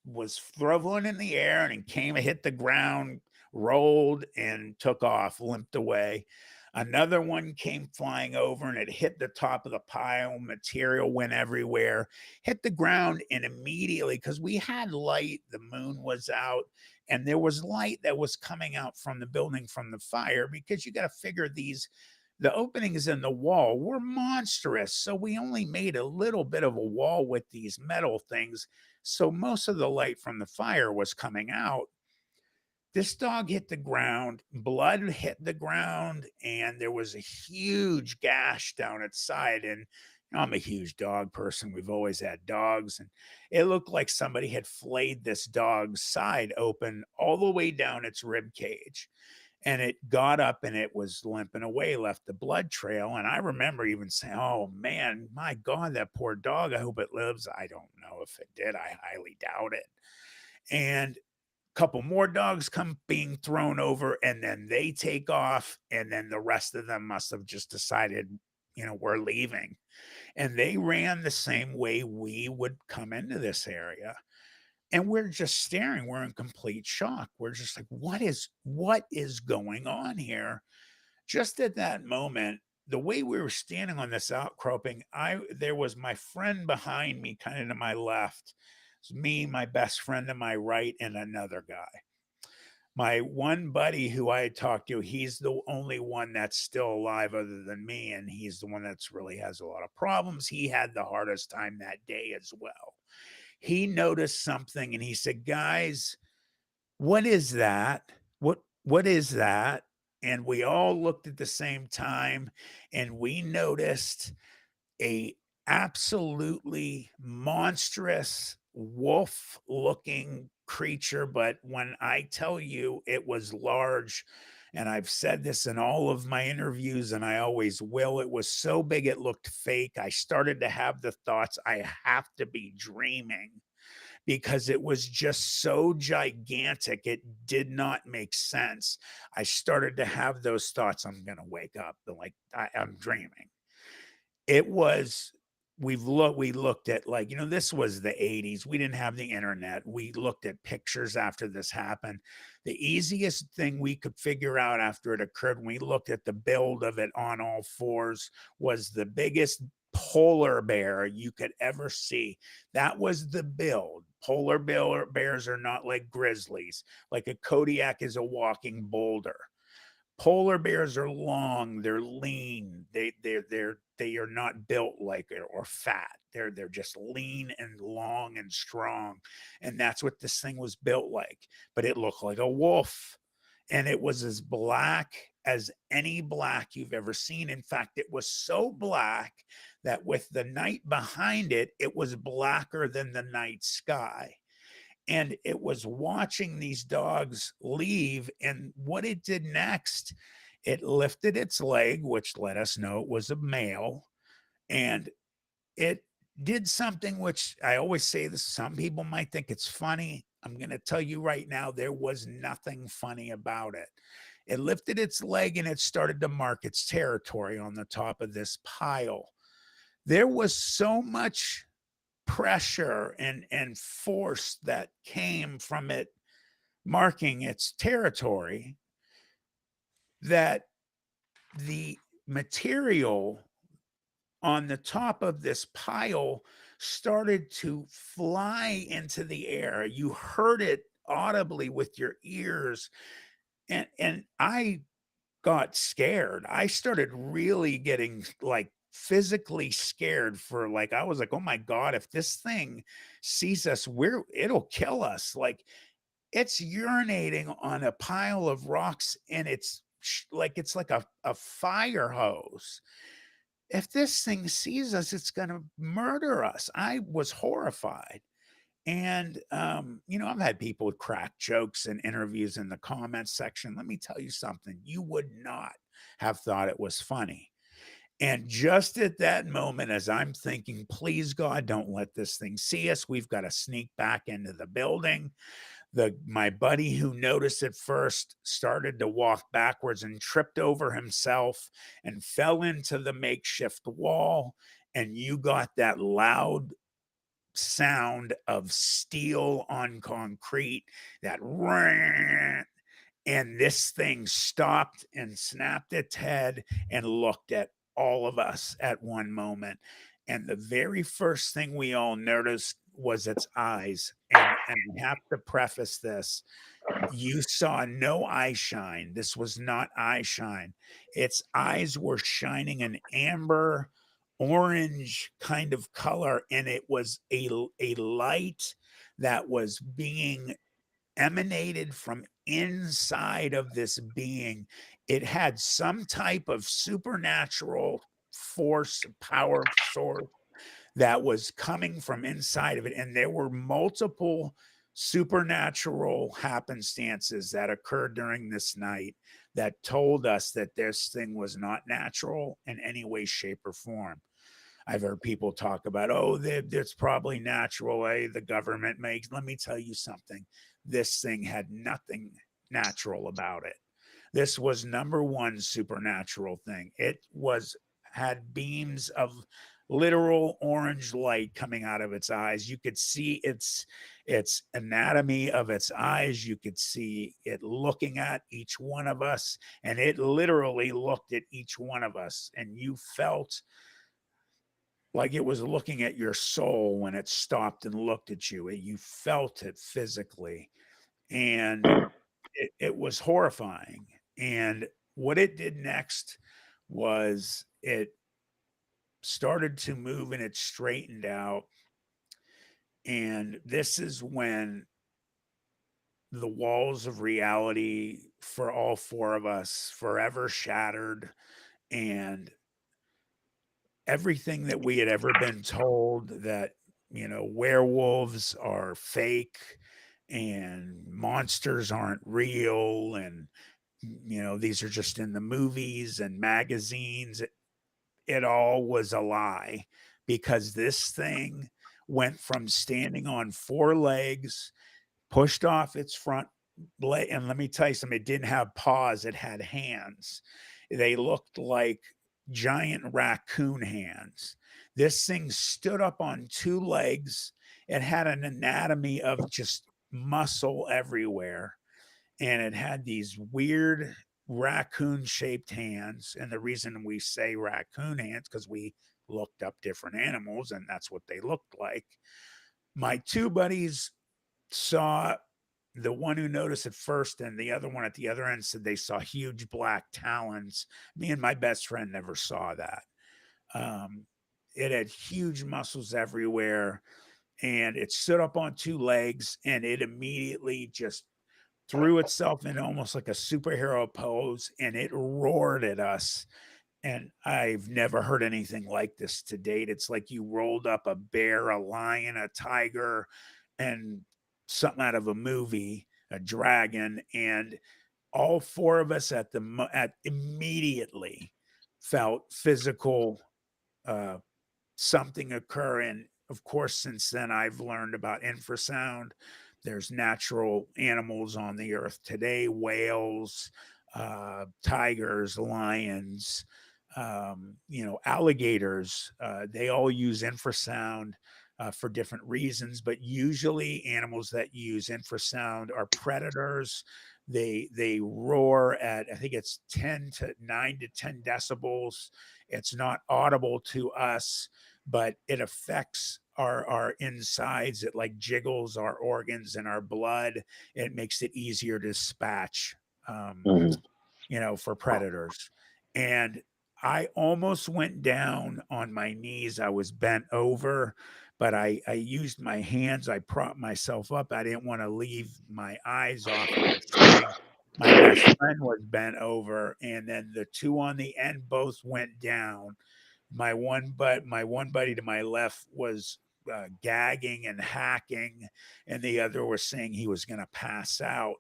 was thrown in the air, and it came and hit the ground, rolled, and took off, limped away. Another one came flying over, and it hit the top of the pile. Material went everywhere, hit the ground, and immediately, because we had light, the moon was out, and there was light that was coming out from the building from the fire, because you got to figure the openings in the wall were monstrous. So we only made a little bit of a wall with these metal things. So most of the light from the fire was coming out. This dog hit the ground, blood hit the ground, and there was a huge gash down its side. And I'm a huge dog person. We've always had dogs. And it looked like somebody had flayed this dog's side open all the way down its rib cage. And it got up and it was limping away, left the blood trail. And I remember even saying, oh man, my God, that poor dog. I hope it lives. I don't know if it did. I highly doubt it. And a couple more dogs come being thrown over, and then they take off. And then the rest of them must have just decided, we're leaving. And they ran the same way we would come into this area. And we're just staring. We're in complete shock. We're just like, what is going on here? Just at that moment, the way we were standing on this outcropping, there was my friend behind me, kind of to my left. It's me, my best friend to my right, and another guy. My one buddy who I had talked to, he's the only one that's still alive other than me, and he's the one that's really has a lot of problems. He had the hardest time that day as well. He noticed something, and he said, guys, what is that? What is that? And we all looked at the same time, and we noticed a absolutely monstrous wolf looking creature, but when I tell you it was large, and I've said this in all of my interviews and I always will, it was so big it looked fake. I started to have the thoughts, I have to be dreaming, because it was just so gigantic. It did not make sense. I started to have those thoughts. I'm going to wake up. Like I'm dreaming. It was we looked at, like, this was the 80s. We didn't have the internet. We looked at pictures after this happened. The easiest thing we could figure out after it occurred, when we looked at the build of it on all fours, was the biggest polar bear you could ever see. That was the build. Bears are not like grizzlies. Like a Kodiak is a walking boulder. Polar bears are long, they're lean, they are not built like or fat. They're just lean and long and strong. And that's what this thing was built like. But it looked like a wolf. And it was as black as any black you've ever seen. In fact, it was so black that with the night behind it, it was blacker than the night sky. And it was watching these dogs leave. And what it did next, it lifted its leg, which let us know it was a male. And it did something which I always say this, some people might think it's funny. I'm going to tell you right now, there was nothing funny about it. It lifted its leg and it started to mark its territory on the top of this pile. There was so much pressure and force that came from it marking its territory that the material on the top of this pile started to fly into the air. You heard it audibly with your ears, and I got scared. I started really getting, like, physically scared. For like, I was like, "Oh my god, if this thing sees us, it'll kill us." Like, it's urinating on a pile of rocks, and it's like a fire hose. If this thing sees us, it's gonna murder us. I was horrified. And, I've had people crack jokes and interviews in the comments section. Let me tell you something. You would not have thought it was funny. And just at that moment, as I'm thinking, please God, don't let this thing see us. We've got to sneak back into the building. My buddy who noticed it first started to walk backwards and tripped over himself and fell into the makeshift wall. And you got that loud sound of steel on concrete, that ring, and this thing stopped and snapped its head and looked at all of us at one moment. And the very first thing we all noticed was its eyes. And I have to preface this. You saw no eye shine. This was not eye shine. Its eyes were shining an amber orange kind of color, and it was a light that was being emanated from inside of this being. It had some type of supernatural force, power source that was coming from inside of it. And there were multiple supernatural happenstances that occurred during this night that told us that this thing was not natural in any way, shape, or form. I've heard people talk about, oh, that's probably natural. The government makes. Let me tell you something. This thing had nothing natural about it. This was number one supernatural thing. It had beams of literal orange light coming out of its eyes. You could see its anatomy of its eyes. You could see it looking at each one of us, and it literally looked at each one of us, and you felt like it was looking at your soul when it stopped and looked at you. You felt it physically, and it was horrifying. And what it did next was it started to move and it straightened out. And this is when the walls of reality for all four of us forever shattered. And everything that we had ever been told, that werewolves are fake, and monsters aren't real, and these are just in the movies and magazines. It all was a lie, because this thing went from standing on four legs, pushed off its front leg, and let me tell you something, it didn't have paws, it had hands. They looked like giant raccoon hands. This thing stood up on two legs. It had an anatomy of just muscle everywhere, and it had these weird raccoon shaped hands. And the reason we say raccoon hands, because we looked up different animals and that's what they looked like. My two buddies saw, the one who noticed it first and the other one at the other end said they saw huge black talons. Me and my best friend never saw that. Um, it had huge muscles everywhere, and it stood up on two legs, and it immediately just threw itself in almost like a superhero pose, and it roared at us. And I've never heard anything like this to date. It's like you rolled up a bear, a lion, a tiger, and something out of a movie, a dragon, and all four of us at immediately felt physical, uh, something occur. And of course, since then, I've learned about infrasound. There's natural animals on the earth today, whales, tigers, lions, alligators. They all use infrasound for different reasons, but usually animals that use infrasound are predators. They roar at, I think it's 9 to 10 decibels. It's not audible to us, but it affects our insides. It like jiggles our organs and our blood. It makes it easier to dispatch, um, Mhm. for predators. And I almost went down on my knees. I was bent over, but I used my hands. I propped myself up. I didn't want to leave my eyes off of this thing. My best friend was bent over, and then the two on the end both went down. My one buddy to my left was gagging and hacking, and the other was saying he was going to pass out.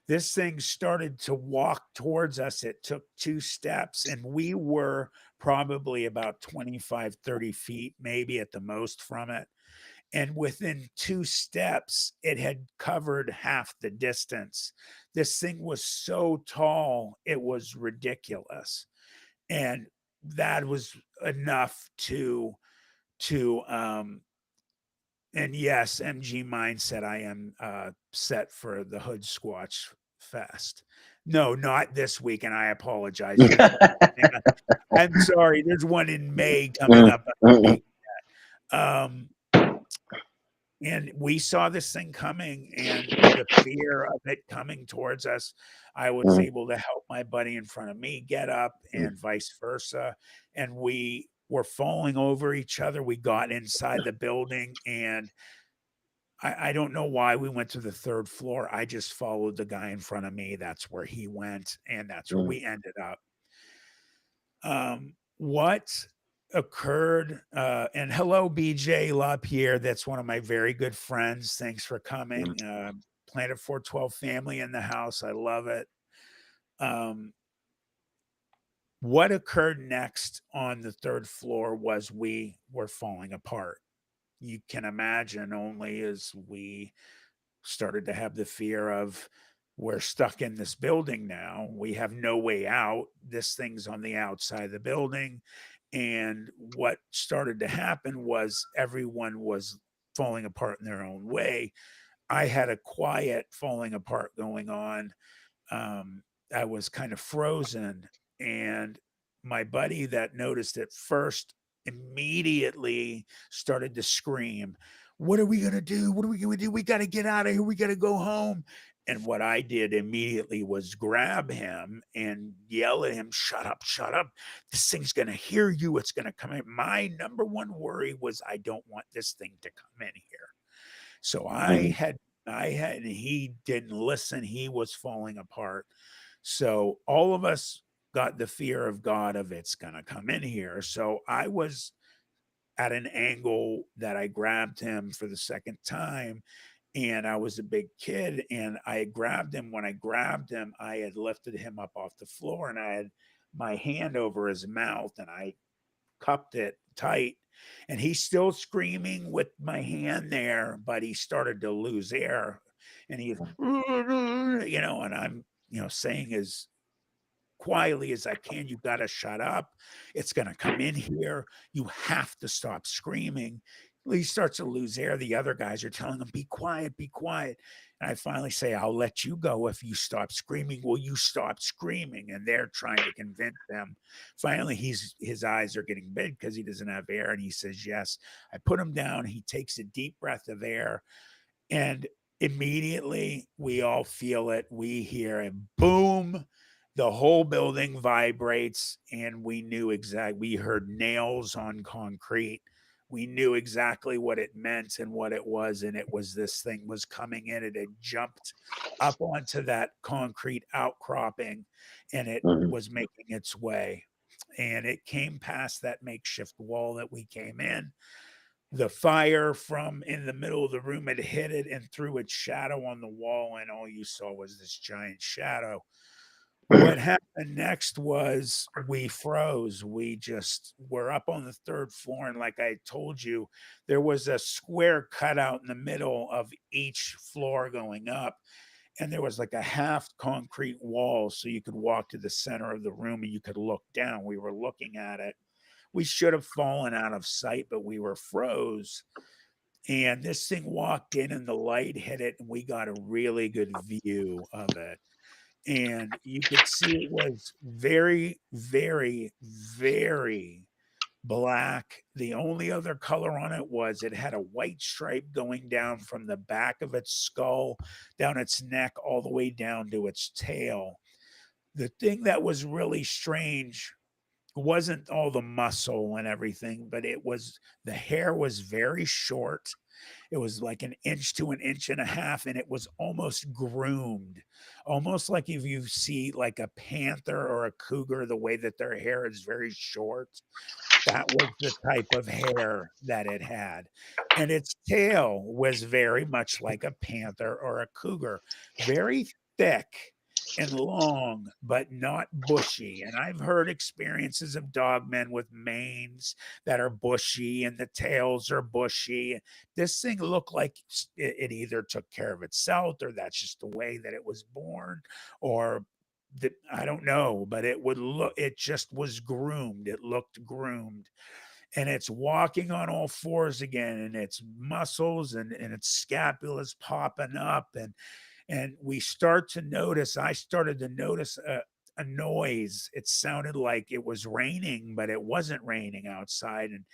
This thing started to walk towards us. It took two steps, and we were probably about 25, 30 feet, maybe at the most from it. And within two steps, it had covered half the distance. This thing was so tall, it was ridiculous. And that was enough to and yes, MG mindset, I am set for the Hood Squatch Fest. No, not this week, and I apologize for promising. I'm sorry. There's one in May coming Mhm. up. Mhm. Um, and we saw this thing coming, and the fear of it coming towards us, I was Mhm. able to help my buddy in front of me get up, Mhm. and vice versa. And we were falling over each other. We got inside the building, and I don't know why we went to the third floor. I just followed the guy in front of me. That's where he went, and that's where Mhm. we ended up. What occurred? And hello, BJ LaPierre. That's one of my very good friends. Thanks for Mhm. coming. Planet 412 family in the house. I love it. Um, what occurred next on the third floor was we were falling apart. You can imagine, only as we started to have the fear of, we're stuck in this building now. We have no way out. This thing's on the outside of the building. And what started to happen was everyone was falling apart in their own way. I had a quiet falling apart going on. um, I was kind of frozen, and my buddy that noticed it first immediately started to scream, "What are we going to do? What are we going to do? We got to get out of here. We got to go home." And what I did immediately was grab him and yell at him, "Shut up, shut up. This thing's going to hear you. It's going to come in." My number one worry was, I don't want this thing to come in here. So Mhm. and he didn't listen. He was falling apart. So all of us got the fear of God of, it's going to come in here. So I was at an angle that I grabbed him for the second time, and I was a big kid, and I grabbed him. When I grabbed him, I had lifted him up off the floor, and I had my hand over his mouth, and I cupped it tight, and he's still screaming with my hand there, but he started to lose air, and he's, and I'm, saying as quietly as I can, "You gotta shut up. It's gonna come in here. You have to stop screaming." Well, he starts to lose air. The other guys are telling him, "Be quiet, be quiet." And I finally say, "I'll let you go if you stop screaming. Will you stop screaming?" And they're trying to convince them. Finally, his eyes are getting big because he doesn't have air, and he says, "Yes." I put him down. He takes a deep breath of air, and immediately we all feel it. We hear a boom. The whole building vibrates, and we heard nails on concrete. We knew exactly what it meant and what it was. And it was, this thing was coming in. It had jumped up onto that concrete outcropping, and it Mhm. was making its way. And it came past that makeshift wall that we came in. The fire from in the middle of the room had hit it and threw its shadow on the wall, and all you saw was this giant shadow. What happened next was we froze. We just were up on the third floor, and like I told you, there was a square cutout in the middle of each floor going up, and there was like a half concrete wall, so you could walk to the center of the room and you could look down. We were looking at it. We should have fallen out of sight, but we were froze. And this thing walked in and the light hit it, and we got a really good view of it. And you could see it was very, very, very black. The only other color on it was it had a white stripe going down from the back of its skull, down its neck, all the way down to its tail. The thing that was really strange wasn't all the muscle and everything, but it was, the hair was very short. It was like an inch to an inch and a half, and it was almost groomed, almost like if you see like a panther or a cougar, the way that their hair is very short. That was the type of hair that it had. And its tail was very much like a panther or a cougar, very thick and long, but not bushy. And I've heard experiences of dogmen with manes that are bushy and the tails are bushy. This thing looked like it either took care of itself, or that's just the way that it was born, or that I don't know, but it just was groomed. It looked groomed, and it's walking on all fours again, and its muscles and its scapula's popping up, and I started to notice a noise. It sounded like it was raining, but it wasn't raining outside, and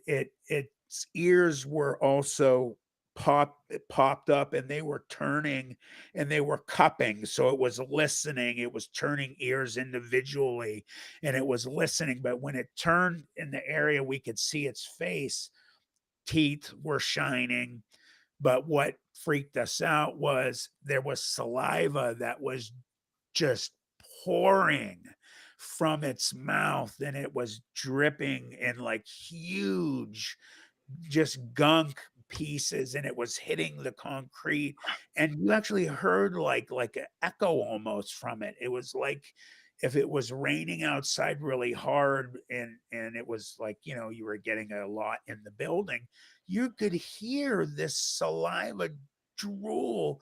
its ears were also popped up, and they were turning and they were cupping, so it was listening. It was turning ears individually, and it was listening, but when it turned in the area we could see its face, teeth were shining. But what freaked us out was there was saliva that was just pouring from its mouth, and it was dripping in like huge, just gunk pieces, and it was hitting the concrete, and you actually heard like an echo almost from it. It was like if it was raining outside really hard, and it was like, you were getting a lot in the building, you could hear this saliva drool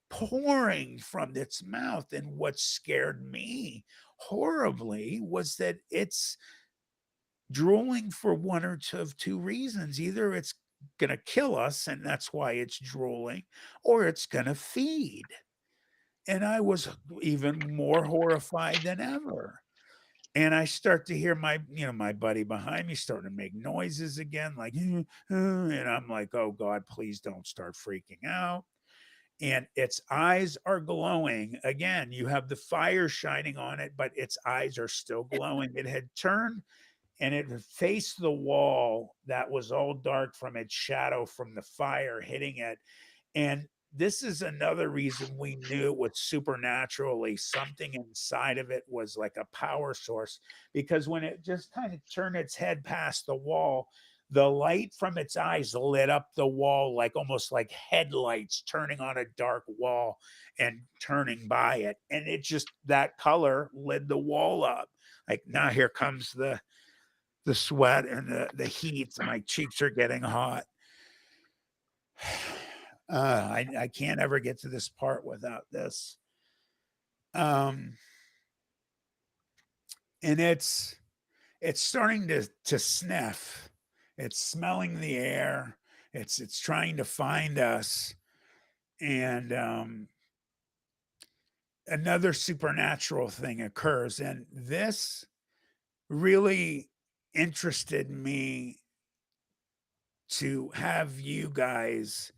pouring from its mouth. And what scared me horribly was that it's drooling for one or two of two reasons. Either it's going to kill us, and that's why it's drooling, or it's going to feed. And I was even more horrified than ever. And I start to hear my buddy behind me starting to make noises again, like, and I'm like, oh God, please don't start freaking out. And its eyes are glowing again. You have the fire shining on it, but its eyes are still glowing. It had turned and it faced the wall that was all dark from its shadow from the fire hitting it. And this is another reason we knew it was supernaturally something inside of it was like a power source, because when it just kind of turned its head past the wall, the light from its eyes lit up the wall like almost like headlights turning on a dark wall and turning by it. And it just, that color lit the wall up. Like, now here comes the sweat and the heat. My cheeks are getting hot. I can't ever get to this part without this. And it's starting to sniff. It's smelling the air. It's trying to find us. And another supernatural thing occurs. And this really interested me to have you guys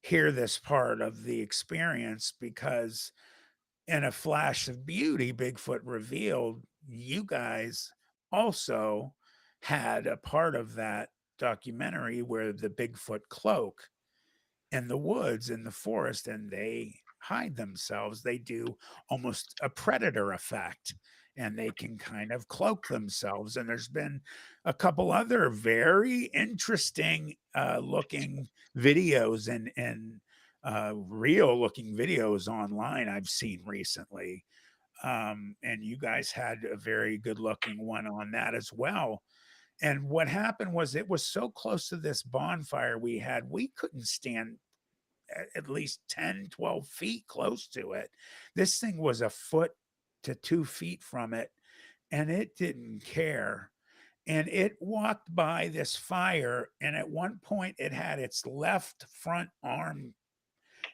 hear this part of the experience, because in a flash of beauty, Bigfoot revealed, you guys also had a part of that documentary where the Bigfoot cloak in the woods, in the forest, and they hide themselves. They do almost a predator effect, and they can kind of cloak themselves. And there's been a couple other very interesting looking videos and real looking videos online I've seen recently. And you guys had a very good looking one on that as well. And what happened was, it was so close to this bonfire we had, we couldn't stand at least 10, 12 feet close to it. This thing was a foot to 2 feet from it, and it didn't care. And it walked by this fire, and at one point it had its left front arm,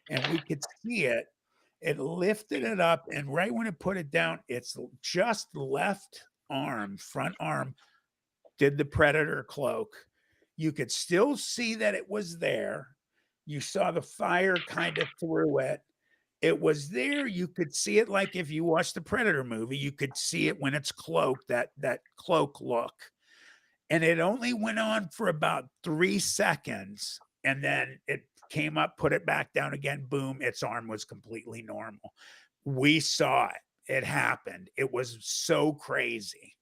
and we could see it. It lifted it up, and right when it put it down, its just left arm, front arm, did the predator cloak. You could still see that it was there. You saw the fire kind of through it. It was there. You could see it, like if you watched the Predator movie, you could see it when it's cloaked, that cloak look. And it only went on for about 3 seconds, and then it came up, put it back down again, boom, its arm was completely normal. We saw it. It happened. It was so crazy.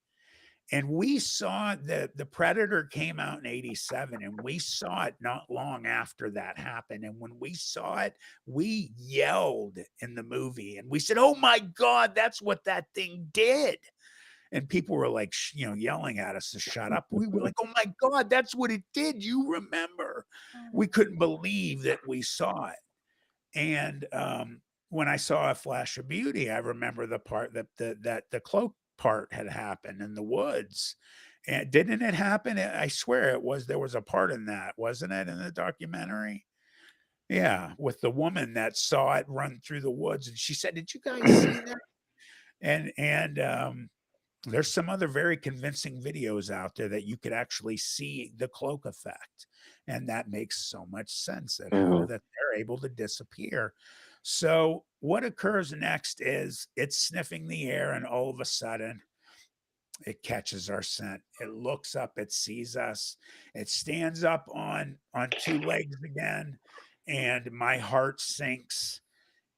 And we saw the Predator came out in 87, and we saw it not long after that happened. And when we saw it, we yelled in the movie, and we said, "Oh my God, that's what that thing did." And people were like, yelling at us to shut up. We were like, "Oh my God, that's what it did. You remember?" We couldn't believe that we saw it. And when I saw A Flash of Beauty, I remember the part that the cloak part had happened in the woods. And didn't it happen? I swear it was. There was a part in that, wasn't it, in the documentary? Yeah, with the woman that saw it run through the woods, and she said, "Did you guys see that?" And there's some other very convincing videos out there that you could actually see the cloak effect, and that makes so much sense at how Mhm. that they're able to disappear. So what occurs next is it's sniffing the air, and all of a sudden it catches our scent. It looks up, it sees us, it stands up on two legs again, and my heart sinks,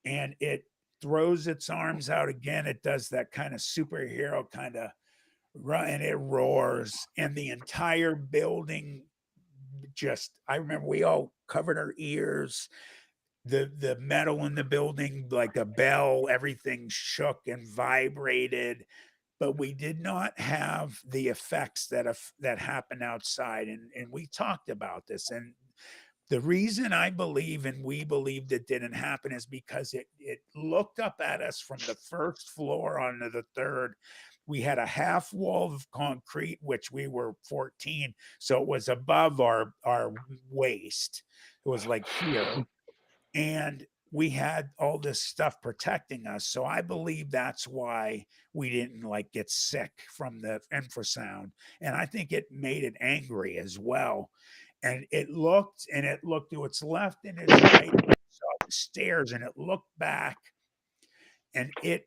and it throws its arms out again. It does that kind of superhero kind of run, and it roars, and the entire building just, I remember we all covered our ears. The metal in the building, like a bell, everything shook and vibrated, but we did not have the effects that happened outside. And we talked about this, and the reason I believe and we believed it didn't happen is because it looked up at us from the first floor onto the third. We had a half wall of concrete, which we were 14, so it was above our waist. It was like here, and we had all this stuff protecting us. So I believe that's why we didn't like get sick from the infrasound. And I think it made it angry as well. And it looked to its left and its right, and it saw the stairs, and it looked back, and it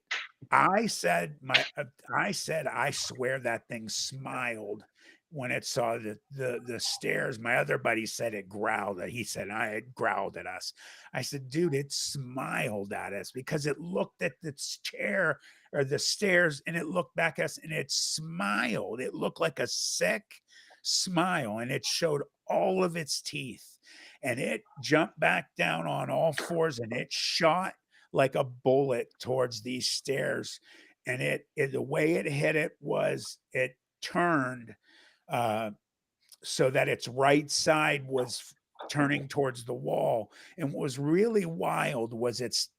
I said, "I swear that thing smiled when it saw the stairs." My other buddy said it growled. He said, "I it growled at us." I said, "Dude, it smiled at us because it looked at its chair or the stairs, and it looked back at us, and it smiled. It looked like a sick, smile, and it showed all of its teeth, and it jumped back down on all fours, and it shot like a bullet towards these stairs. And the way it hit it was it turned, uh, so that its right side was turning towards the wall. And what was really wild was its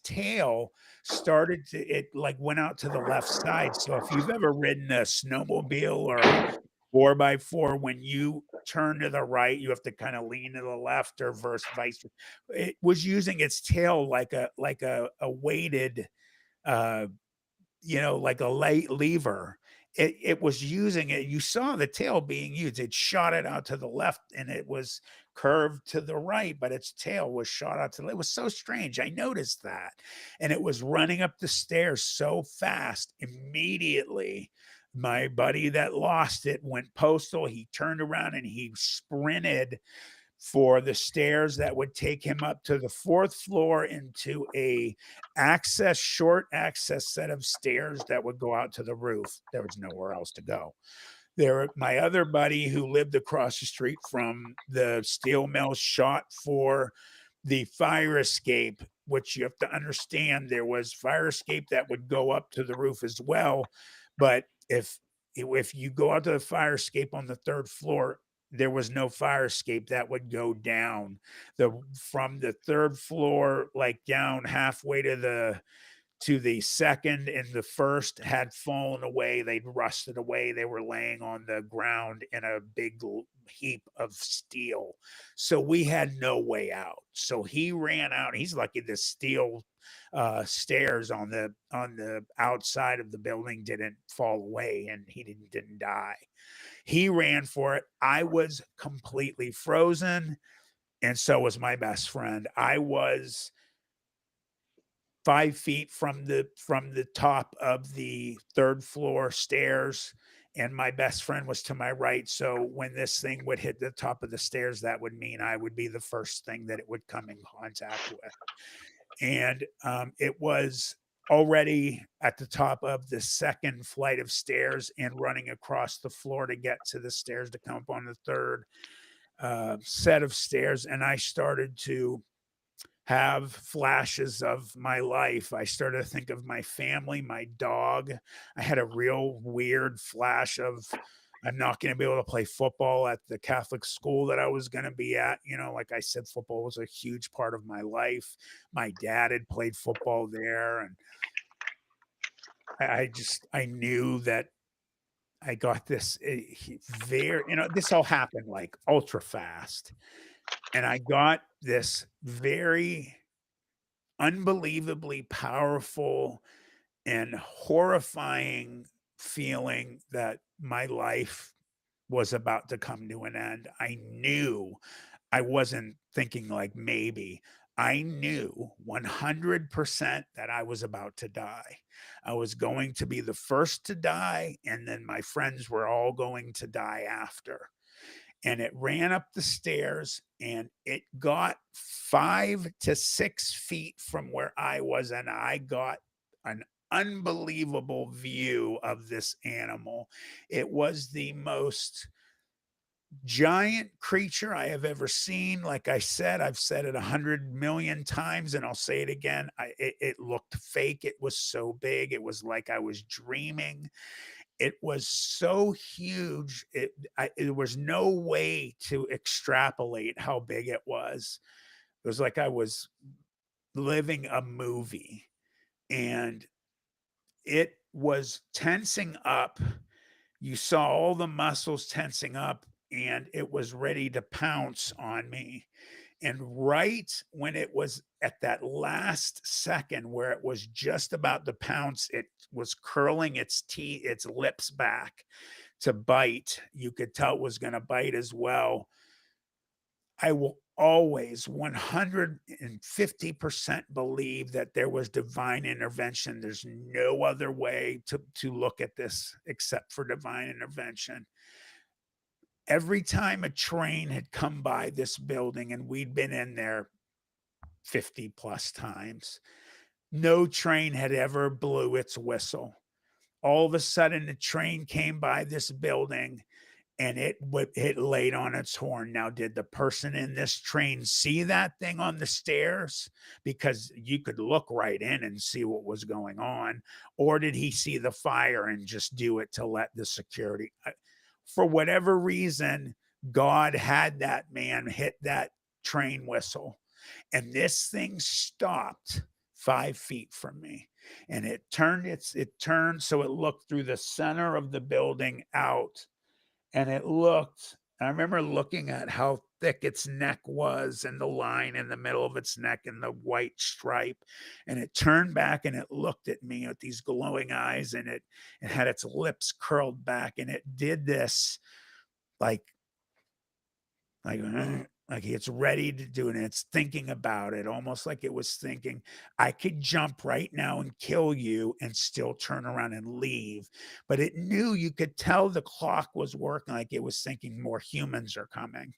tail started to it like went out to the left side. So if you've ever ridden a snowmobile or a 4x4, when you turn to the right, you have to kind of lean to the left or vice. It was using its tail like a weighted, uh like a light lever. It was using it. You saw the tail being used. It shot it out to the left and it was curved to the right, but its tail was shot out to the, it was so strange. I noticed that. And it was running up the stairs so fast. Immediately, my buddy that lost it went postal. He turned around and he sprinted for the stairs that would take him up to the fourth floor into a short access set of stairs that would go out to the roof. There was nowhere else to go. My other buddy who lived across the street from the steel mill shot for the fire escape, which you have to understand there was fire escape that would go up to the roof as well. But if you go out to the fire escape on the third floor, there was no fire escape that would go down from the third floor, like down halfway to the second, and the first had fallen away. They'd rusted away. They were laying on the ground in a big heap of steel. So we had no way out. So he ran out. He's lucky the steel stairs on the outside of the building didn't fall away and he didn't die. He ran for it. I was completely frozen, and so was my best friend. I was 5 feet from the top of the third floor stairs, and my best friend was to my right. So when this thing would hit the top of the stairs, that would mean I would be the first thing that it would come in contact with. And it was already at the top of the second flight of stairs and running across the floor to get to the stairs to come up on the third set of stairs. And I started to have flashes of my life. I started to think of my family, my dog. I had a real weird flash of I'm not going to be able to play football at the Catholic school that I was going to be at. Like I said, football was a huge part of my life. My dad had played football there, and I knew that I got this this all happened like ultra fast. And I got this very unbelievably powerful and horrifying feeling that my life was about to come to an end. I knew I wasn't thinking like maybe. I knew 100% that I was about to die. I was going to be the first to die, and then my friends were all going to die after. And it ran up the stairs and it got 5 to 6 feet from where I was, and I got an unbelievable view of this animal. It was the most giant creature I have ever seen. Like I said, I've said it 100 million times and I'll say it again. It looked fake. It was so big. It was like I was dreaming. It was so huge. There was no way to extrapolate how big it was. It was like I was living a movie, and it was tensing up. You saw all the muscles tensing up, and it was ready to pounce on me. And right when it was at that last second where it was just about to pounce, it was curling its teeth, its lips back to bite. You could tell it was going to bite as well. I will always 150% believe that there was divine intervention. There's no other way to look at this except for divine intervention. Every time a train had come by this building, and we'd been in there 50 plus times, no train had ever blew its whistle. All of a sudden, a train came by this building and it laid on its horn. Now, did the person in this train see that thing on the stairs? Because you could look right in and see what was going on, or did he see the fire and just do it to let the security for whatever reason, God had that man hit that train whistle, and this thing stopped 5 feet from me, and it turned so it looked through the center of the building out, and I remember looking at how thick its neck was and the line in the middle of its neck and the white stripe, and it turned back and it looked at me with these glowing eyes, and it had its lips curled back, and it did this like like it's ready to do it, and it's thinking about it, almost like it was thinking, I could jump right now and kill you and still turn around and leave. But it knew, you could tell the clock was working, like it was thinking more humans are coming.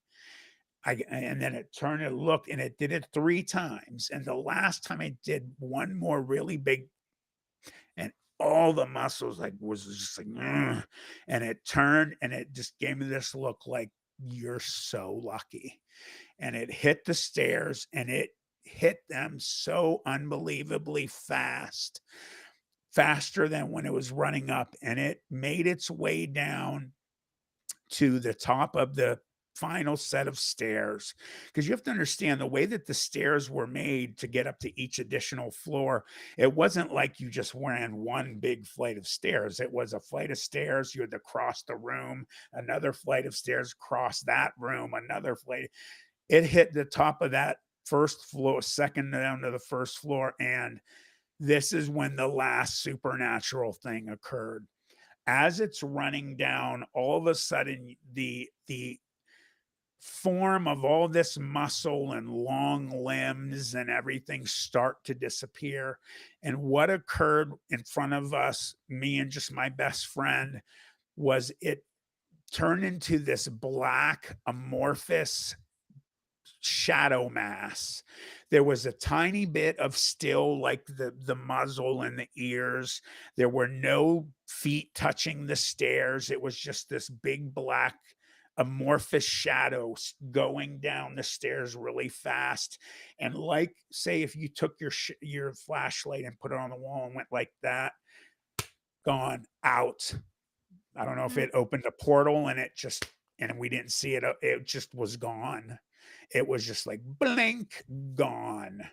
And then it turned and looked, and it did it 3 times. And the last time it did one more really big, and all the muscles like was just like, "Ugh," and it turned and it just gave me this look like, you're so lucky. And it hit the stairs, and it hit them so unbelievably fast, faster than when it was running up, and it made its way down to the top of the final set of stairs, because you have to understand the way that the stairs were made to get up to each additional floor. It wasn't like you just ran one big flight of stairs. It was a flight of stairs, you had to cross the room, another flight of stairs, cross that room, another flight. It hit the top of that first floor, second down to the first floor, and this is when the last supernatural thing occurred. As it's running down, all of a sudden the form of all this muscle and long limbs and everything start to disappear. And what occurred in front of us, me and just my best friend, was it turned into this black amorphous shadow mass. There was a tiny bit of still like the muzzle and the ears. There were no feet touching the stairs. It was just this big black amorphous shadow going down the stairs really fast. And like, say if you took your flashlight and put it on the wall and went like that, gone out. I don't know if Mm. it opened a portal and it just, and we didn't see it. It just was gone. It was just like blink, gone.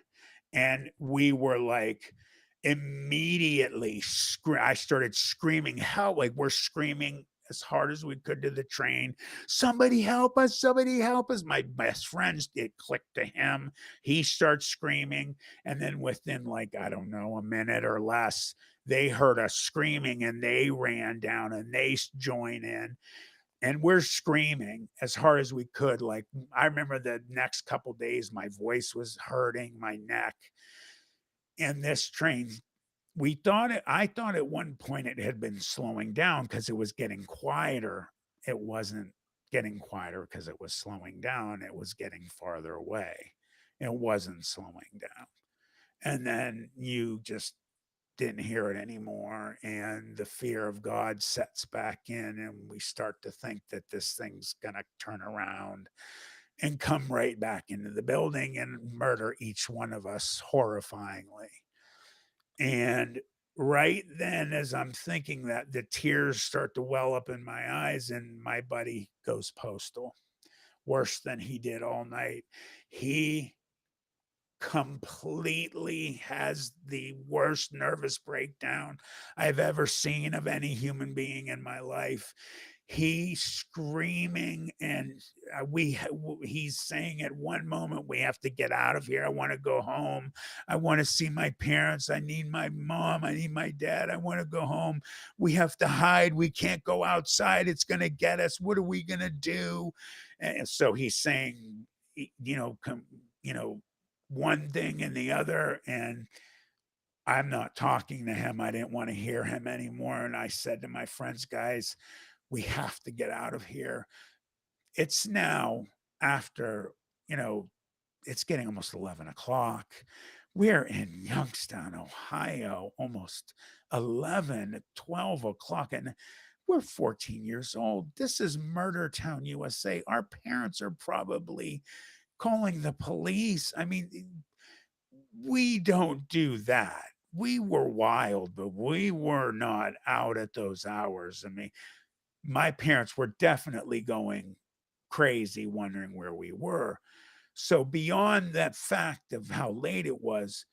And we were like, immediately, I started screaming, help! Like we're screaming as hard as we could to the train. Somebody help us! Somebody help us! My best friends, it clicked to him. He starts screaming, and then within like, I don't know, a minute or less, they heard us screaming and they ran down and they join in, and we're screaming as hard as we could. Like, I remember the next couple days, my voice was hurting, my neck. And this train, I thought at one point it had been slowing down because it was getting quieter. It wasn't getting quieter because it was slowing down. It was getting farther away. It wasn't slowing down. And then you just didn't hear it anymore, and the fear of God sets back in, and we start to think that this thing's gonna turn around and come right back into the building and murder each one of us horrifyingly. And right then, as I'm thinking that, the tears start to well up in my eyes, and my buddy goes postal, worse than he did all night. He completely has the worst nervous breakdown I've ever seen of any human being in my life. He's screaming, and he's saying at one moment, we have to get out of here. I want to go home. I want to see my parents. I need my mom. I need my dad. I want to go home. We have to hide. We can't go outside. It's going to get us. What are we going to do? And so he's saying, you know, one thing and the other, and I'm not talking to him. I didn't want to hear him anymore. And I said to my friends, guys, we have to get out of here. It's now after, it's getting almost 11 o'clock. We're in Youngstown, Ohio, almost 11, 12 o'clock. And We're 14 years old. This is Murder Town, USA. Our parents are probably calling the police. I mean, we don't do that. We were wild, but we were not out at those hours. I mean, my parents were definitely going crazy, wondering where we were. So, beyond that fact of how late it was,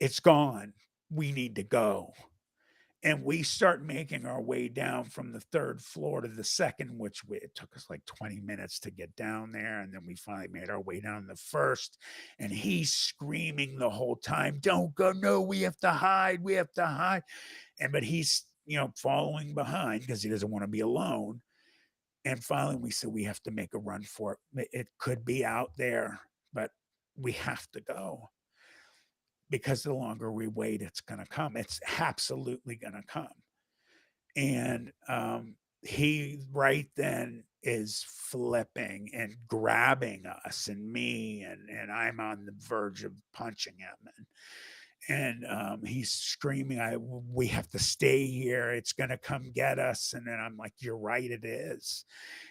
it's gone. We need to go. And we start making our way down from the third floor to the second, which it took us like 20 minutes to get down there. And then we finally made our way down to the first. And he's screaming the whole time, "Don't go. No, we have to hide. We have to hide." And but he's, following behind because he doesn't want to be alone. And finally we said we have to make a run for it. It could be out there, but we have to go because the longer we wait, it's going to come. It's absolutely going to come. And he right then is flipping and grabbing us and me, and I'm on the verge of punching him. And he's screaming, "We have to stay here. It's going to come get us." And then I'm like, "You're right, it is."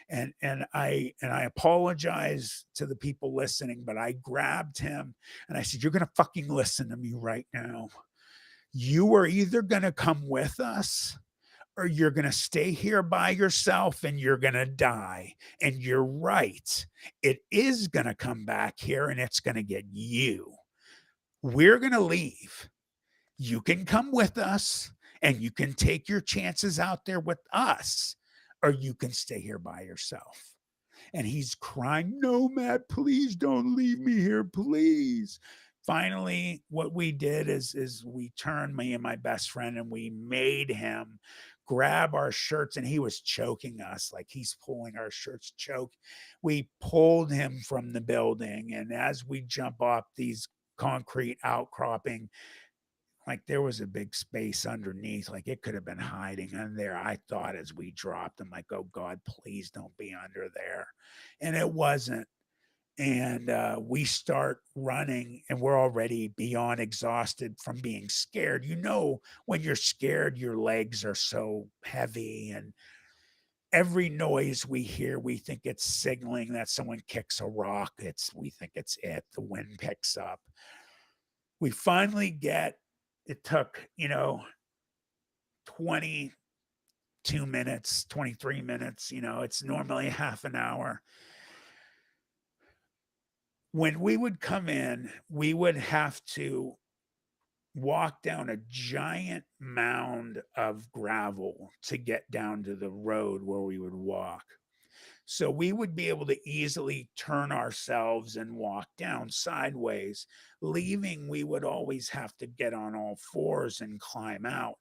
And I apologize to the people listening, but I grabbed him and I said, "You're gonna fucking listen to me right now. You are either gonna come with us or you're gonna stay here by yourself and you're gonna die. And you're right. It is gonna come back here and it's gonna get you. We're gonna leave. You can come with us and you can take your chances out there with us, or you can stay here by yourself." And he's crying, "No, Matt, please don't leave me here, please." Finally, what we did is we turned, me and my best friend, and we made him grab our shirts, and he was choking us like he's pulling our shirts choke. We pulled him from the building, and as we jump off these concrete outcropping, like there was a big space underneath, like it could have been hiding in there. I thought as we dropped, I'm like, "Oh God, please don't be under there." And it wasn't. And we start running, and we're already beyond exhausted from being scared. When you're scared, your legs are so heavy, and every noise we hear, we think it's signaling that someone kicks a rock. We think it's it. The wind picks up. We finally get, it took, 22 minutes, 23 minutes, it's normally half an hour. When we would come in, we would have to walk down a giant mound of gravel to get down to the road where we would walk. So we would be able to easily turn ourselves and walk down sideways. Leaving, we would always have to get on all fours and climb out.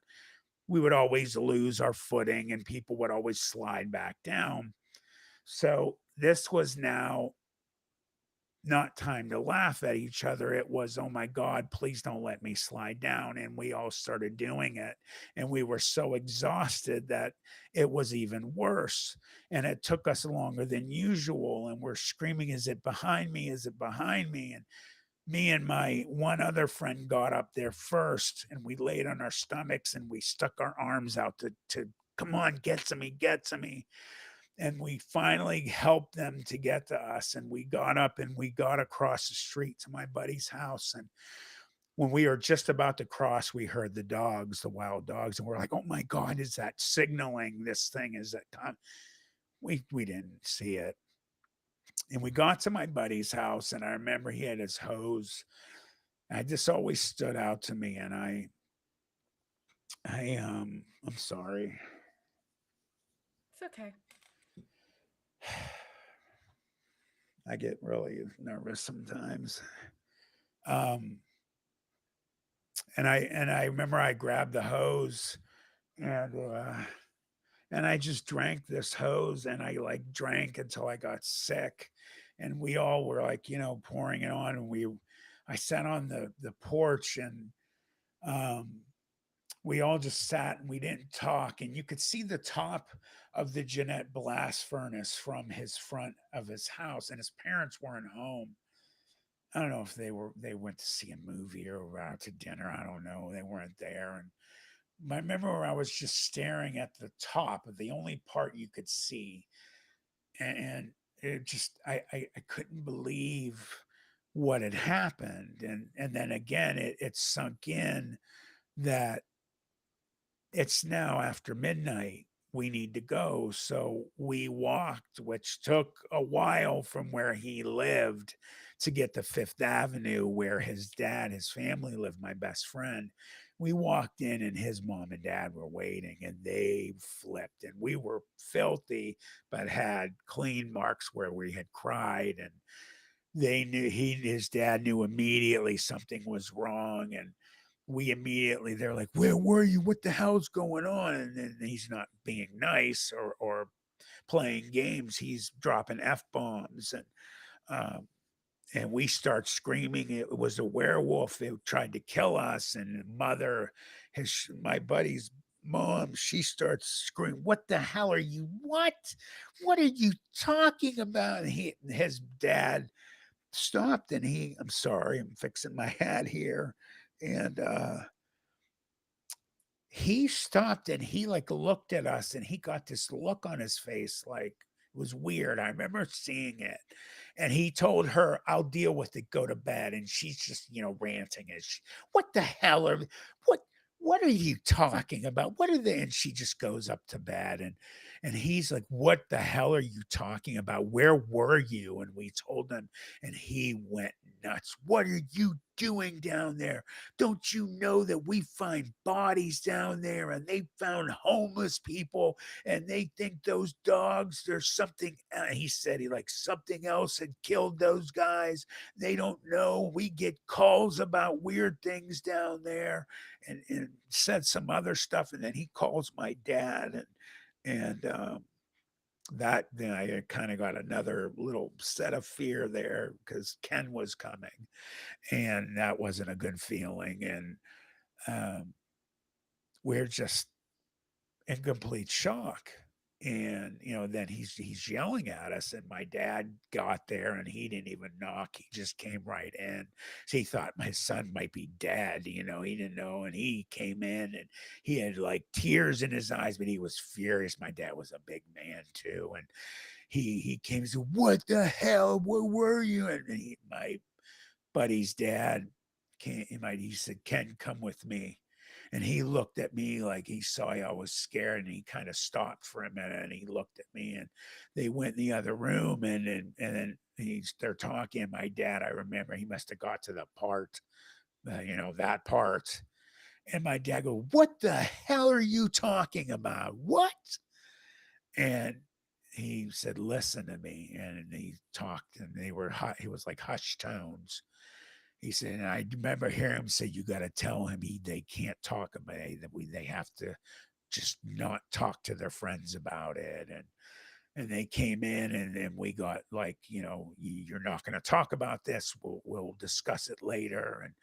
We would always lose our footing and people would always slide back down. So this was now not time to laugh at each other. It was, "Oh my God, please don't let me slide down." And we all started doing it. And we were so exhausted that it was even worse. And it took us longer than usual. And we're screaming, "Is it behind me? Is it behind me?" And me and my one other friend got up there first, and we laid on our stomachs and we stuck our arms out to "Come on, get to me, get to me." And we finally helped them to get to us, and we got up and we got across the street to my buddy's house. And when we were just about to cross, we heard the wild dogs, and we're like, "Oh my God, is that signaling this thing? Is that time?" We didn't see it. And we got to my buddy's house, and I remember he had his hose. I just always stood out to me, and I'm sorry. It's okay. I get really nervous sometimes. Um, and I remember I grabbed the hose, and I just drank this hose, and I like drank until I got sick. And we all were like, pouring it on, and I sat on the porch, and um we all just sat and we didn't talk. And you could see the top of the Jeanette blast furnace from his front of his house, and his parents weren't home. I don't know if they went to see a movie or were out to dinner. I don't know. They weren't there. I remember where I was just staring at the top of the only part you could see, and it just I couldn't believe what had happened, and then again it sunk in that it's now after midnight. We need to go. So we walked, which took a while from where he lived to get to Fifth Avenue, where his dad, his family lived, my best friend. We walked in, and his mom and dad were waiting, and they flipped. And we were filthy, but had clean marks where we had cried. And they knew his dad knew immediately something was wrong. And we immediately, they're like, "Where were you? What the hell's going on?" And then he's not being nice or playing games. He's dropping F bombs. Um, and we start screaming. It was a werewolf. It tried to kill us. And mother, my buddy's mom, she starts screaming, "What the hell are you? What are you talking about?" And his dad stopped, and I'm sorry, I'm fixing my hat here. And he stopped, and he like looked at us, and he got this look on his face like it was weird. I remember seeing it. And he told her, "I'll deal with it, go to bed." And she's just, ranting "What the hell what what are you talking about? What are they?" And she just goes up to bed, and he's like, "What the hell are you talking about? Where were you?" And we told him, and he went nuts. "What are you doing down there? Don't you know that we find bodies down there, and they found homeless people, and they think those dogs, there's something," he said, he like something else had killed those guys. They don't know. We get calls about weird things down there, and said some other stuff. And then he calls my dad, and that then I kind of got another little set of fear there because Ken was coming, and that wasn't a good feeling. And um, we're just in complete shock. And then he's yelling at us, and my dad got there, and he didn't even knock. He just came right in. So he thought my son might be dead. He didn't know. And he came in, and he had like tears in his eyes, but he was furious. My dad was a big man too. And he came and said, "What the hell? Where were you?" And my buddy's dad he said, "Ken, come with me." And he looked at me like he saw I was scared, and he kind of stopped for a minute, and he looked at me, and they went in the other room, and then they're talking. And my dad, I remember, he must have got to the part, that part. And my dad go, "What the hell are you talking about? What?" And he said, "Listen to me." And he talked, and it was like hushed tones. He said, and I remember hearing him say, "You got to tell him they can't talk about it. They have to just not talk to their friends about it." And they came in, and we got like, "You're not going to talk about this. We'll discuss it later." And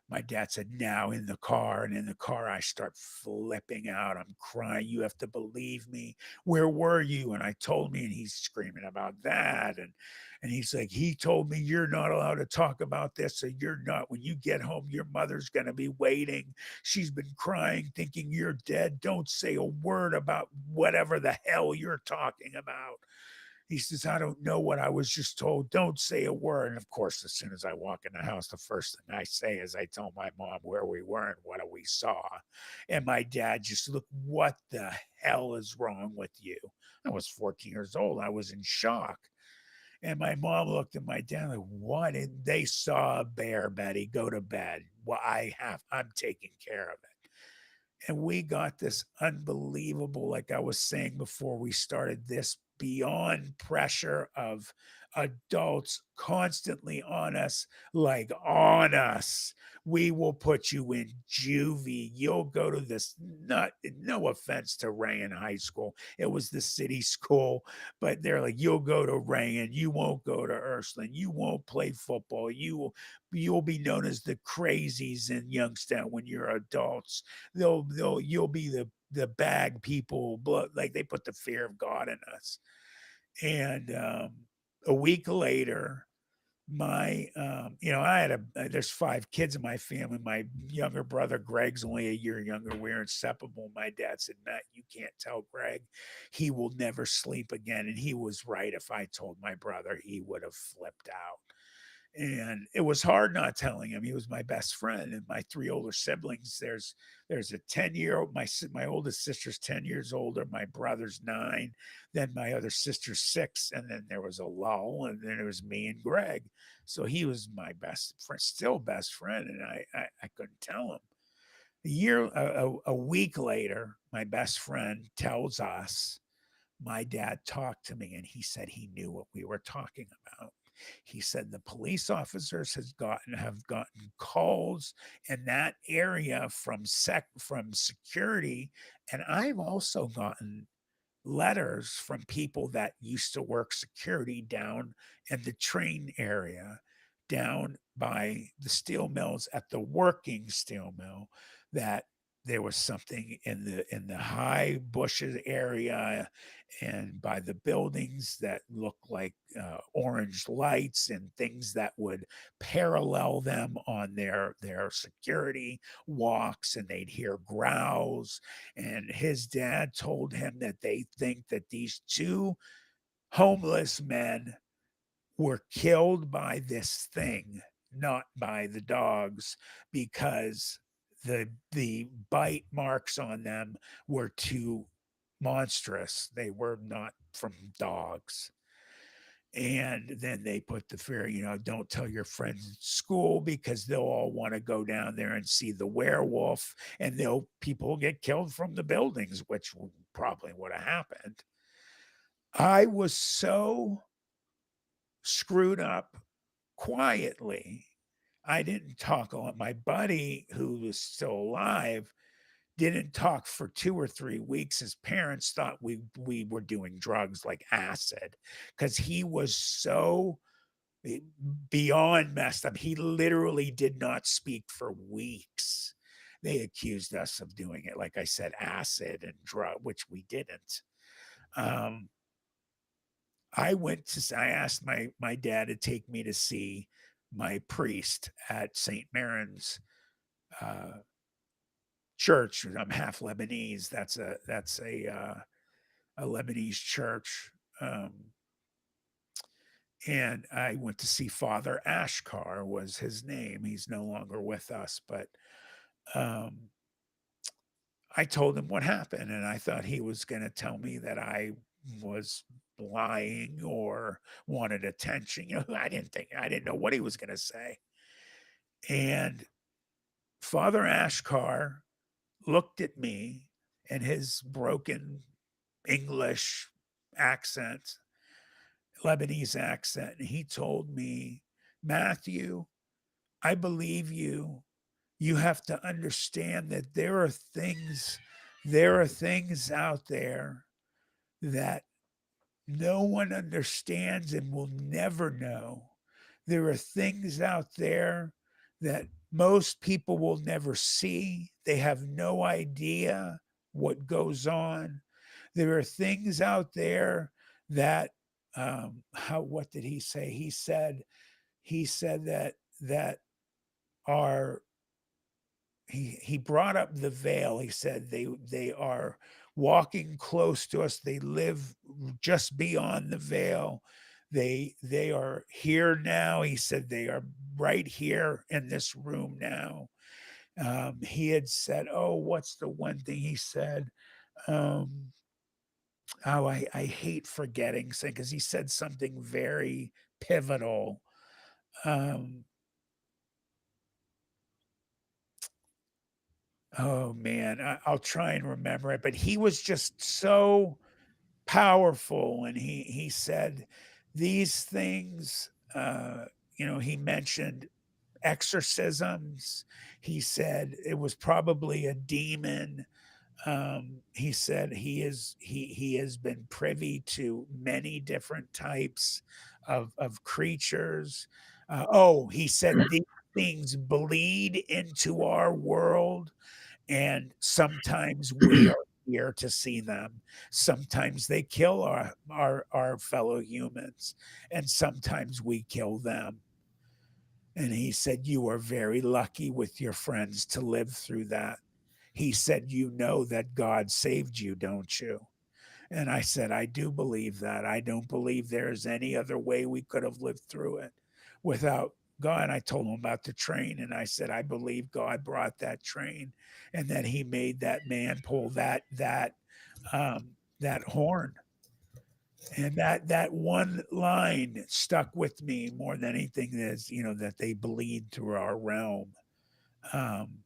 my dad said, "Now in the car." And in the car, I start flipping out. I'm crying. "You have to believe me. Where were you?" And I told me, and he's screaming about that. And he's like, "He told me you're not allowed to talk about this. So you're not, when you get home, your mother's going to be waiting. She's been crying, thinking you're dead. Don't say a word about whatever the hell you're talking about." He says, "I don't know what I was just told. Don't say a word." And of course, as soon as I walk in the house, the first thing I say is I tell my mom where we were and what we saw. And my dad just looked, "What the hell is wrong with you?" I was 14 years old. I was in shock. And my mom looked at my dad like, "What?" And they saw a bear, Betty. Go to bed. Well, I'm taking care of it. And we got this unbelievable, like I was saying before we started, this beyond pressure of adults constantly on us, like on us. "We will put you in juvie. You'll go to this," not, no offense to Rayan High School. It was the city school, but they're like, "You'll go to Rayan. You won't go to Ursuline. You won't play football. You'll be known as the crazies in Youngstown when you're adults. You'll be the bag people," like they put the fear of God in us. And a week later, my I had there's 5 kids in my family. My younger brother Greg's only a year younger. We're inseparable. My dad said, Matt, you can't tell Greg, he will never sleep again. And he was right. If I told my brother, he would have flipped out. And it was hard not telling him. He was my best friend. And my 3 older siblings, there's a 10-year-old. My oldest sister's 10 years older, my brother's 9, then my other sister's 6, and then there was a lull, and then it was me and Greg. So he was my best friend, still best friend, and I couldn't tell him. A week later, my best friend tells us my dad talked to me, and he said he knew what we were talking about. He said the police officers have gotten calls in that area from security, and I've also gotten letters from people that used to work security down in the train area, down by the steel mills, at the working steel mill, that there was something in the high bushes area and by the buildings that looked like orange lights and things that would parallel them on their security walks, and they'd hear growls. And his dad told him that they think that these 2 homeless men were killed by this thing, not by the dogs, because the bite marks on them were too monstrous. They were not from dogs. And then they put the fear, don't tell your friends at school because they'll all want to go down there and see the werewolf, and they'll people get killed from the buildings, which probably would have happened. I was so screwed up quietly. I didn't talk a lot. My buddy, who was still alive, didn't talk for 2 or 3 weeks. His parents thought we were doing drugs like acid, because he was so beyond messed up. He literally did not speak for weeks. They accused us of doing it, like I said, acid and drug, which we didn't. Um, I asked my dad to take me to see my priest at St. Maron's uh, church. I'm half Lebanese. That's a Lebanese church. And I went to see Father Ashkar was his name. He's no longer with us, but um, I told him what happened, and I thought he was going to tell me that I was lying or wanted attention. I didn't know what he was going to say. And Father Ashkar looked at me in his broken English accent, Lebanese accent, and he told me, Matthew, I believe you. You have to understand that there are things out there that no one understands and will never know. There are things out there that most people will never see. They have no idea what goes on. There are things out there that how what did he say? He said that are he brought up the veil. He said they are walking close to us. They live just beyond the veil. They are here now. He said they are right here in this room now. He had said, oh, what's the one thing he said? Um, oh, I hate forgetting, because he said something very pivotal. Um, oh man, I'll try and remember it, but he was just so powerful, and he said these things. He mentioned exorcisms. He said it was probably a demon. He said he has been privy to many different types of creatures. He said these things bleed into our world, and sometimes we are here to see them. Sometimes they kill our fellow humans, and sometimes we kill them. And he said, "You are very lucky with your friends to live through that." He said, "You know that God saved you, don't you?" And I said, "I do believe that. I don't believe there's any other way we could have lived through it without God." I told him about the train, and I said, "I believe God brought that train and that he made that man pull that horn." And that one line stuck with me more than anything, is, that they bleed through our realm. Um,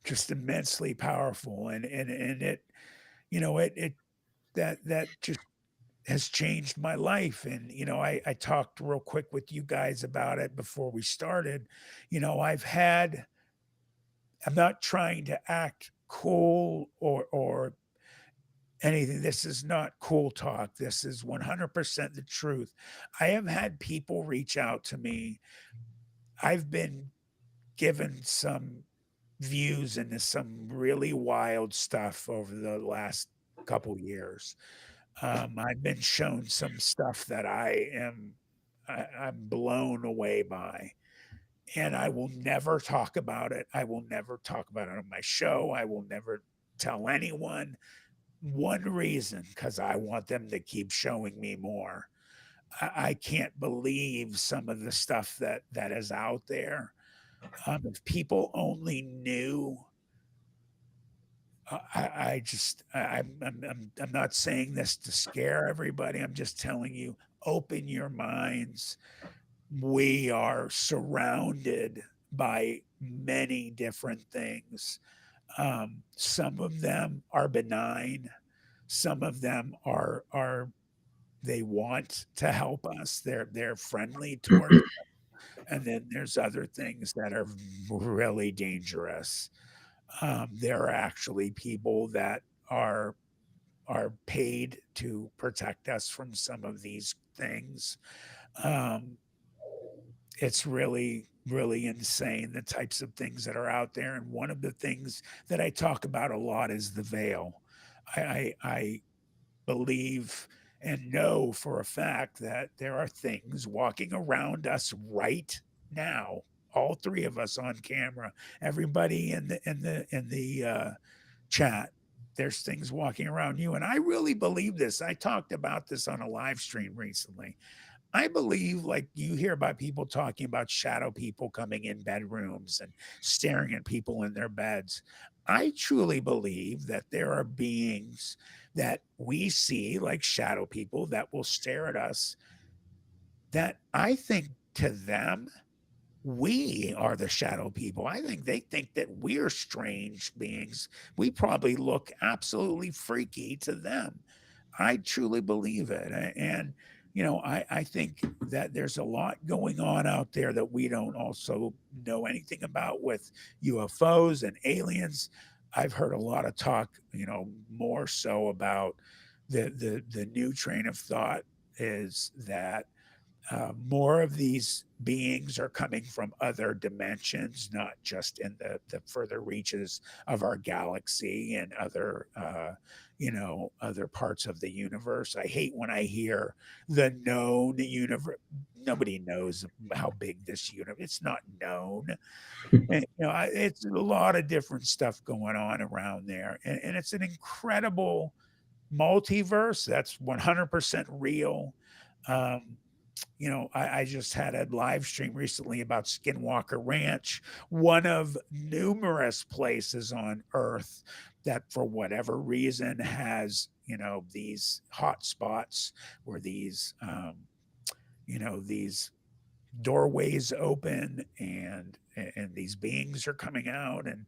just immensely powerful, and it, it that just has changed my life. And I talked real quick with you guys about it before we started. I'm not trying to act cool or anything. This is not cool talk. This is 100% the truth. I have had people reach out to me. I've been given some views into some really wild stuff over the last couple years. I've been shown some stuff that I'm blown away by, and I will never talk about it. I will never talk about it on my show. I will never tell anyone. One reason, because I want them to keep showing me more. I can't believe some of the stuff that is out there. If people only knew. I just I'm not saying this to scare everybody. I'm just telling you, open your minds. We are surrounded by many different things. Some of them are benign. Some of them are they want to help us. They're friendly towards, and then there's other things that are really dangerous. There are actually people that are are paid to protect us from some of these things. Um, it's really, really insane, the types of things that are out there. And one of the things that I talk about a lot is the veil. I believe and know for a fact that there are things walking around us right now. All three of us on camera, everybody in the chat. There's things walking around you. And I really believe this. I talked about this on a live stream recently. I believe, like, you hear about people talking about shadow people coming in bedrooms and staring at people in their beds. I truly believe that there are beings that we see, like shadow people, that will stare at us, that I think to them, we are the shadow people. I think they think that we're strange beings. We probably look absolutely freaky to them. I truly believe it. And, I think that there's a lot going on out there that we don't also know anything about with UFOs and aliens. I've heard a lot of talk, more so about the new train of thought is that more of these beings are coming from other dimensions, not just in the further reaches of our galaxy and other parts of the universe. I hate when I hear the known universe. Nobody knows how big this universe. It's not known. And, it's a lot of different stuff going on around there, and it's an incredible multiverse that's 100% real. Um, I just had a live stream recently about Skinwalker Ranch, one of numerous places on Earth that, for whatever reason, has, these hot spots where these doorways open, and these beings are coming out, and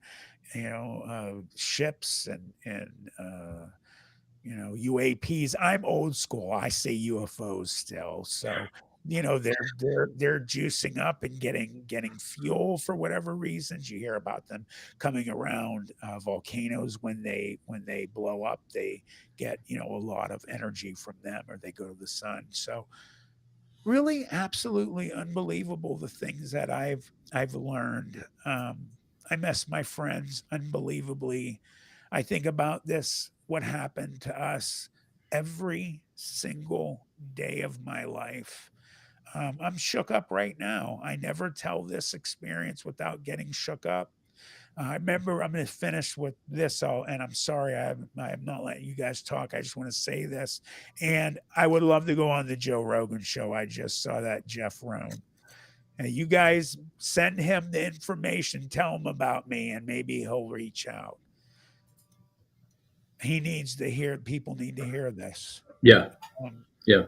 ships and UAPs. I'm old school. I say UFOs still. So, they're juicing up and getting fuel for whatever reasons. You hear about them coming around volcanoes when they blow up. They get, a lot of energy from them, or they go to the sun. So really absolutely unbelievable, the things that I've learned. I miss my friends unbelievably. I think about this, what happened to us, every single day of my life. I'm shook up right now. I never tell this experience without getting shook up. I remember I'm going to finish with this. And I'm sorry, I am not letting you guys talk. I just want to say this. And I would love to go on the Joe Rogan show. I just saw that Jeff Rohn. And you guys send him the information, tell him about me, and maybe he'll reach out. He needs to hear, people need to hear this. Yeah. Um, Yeah.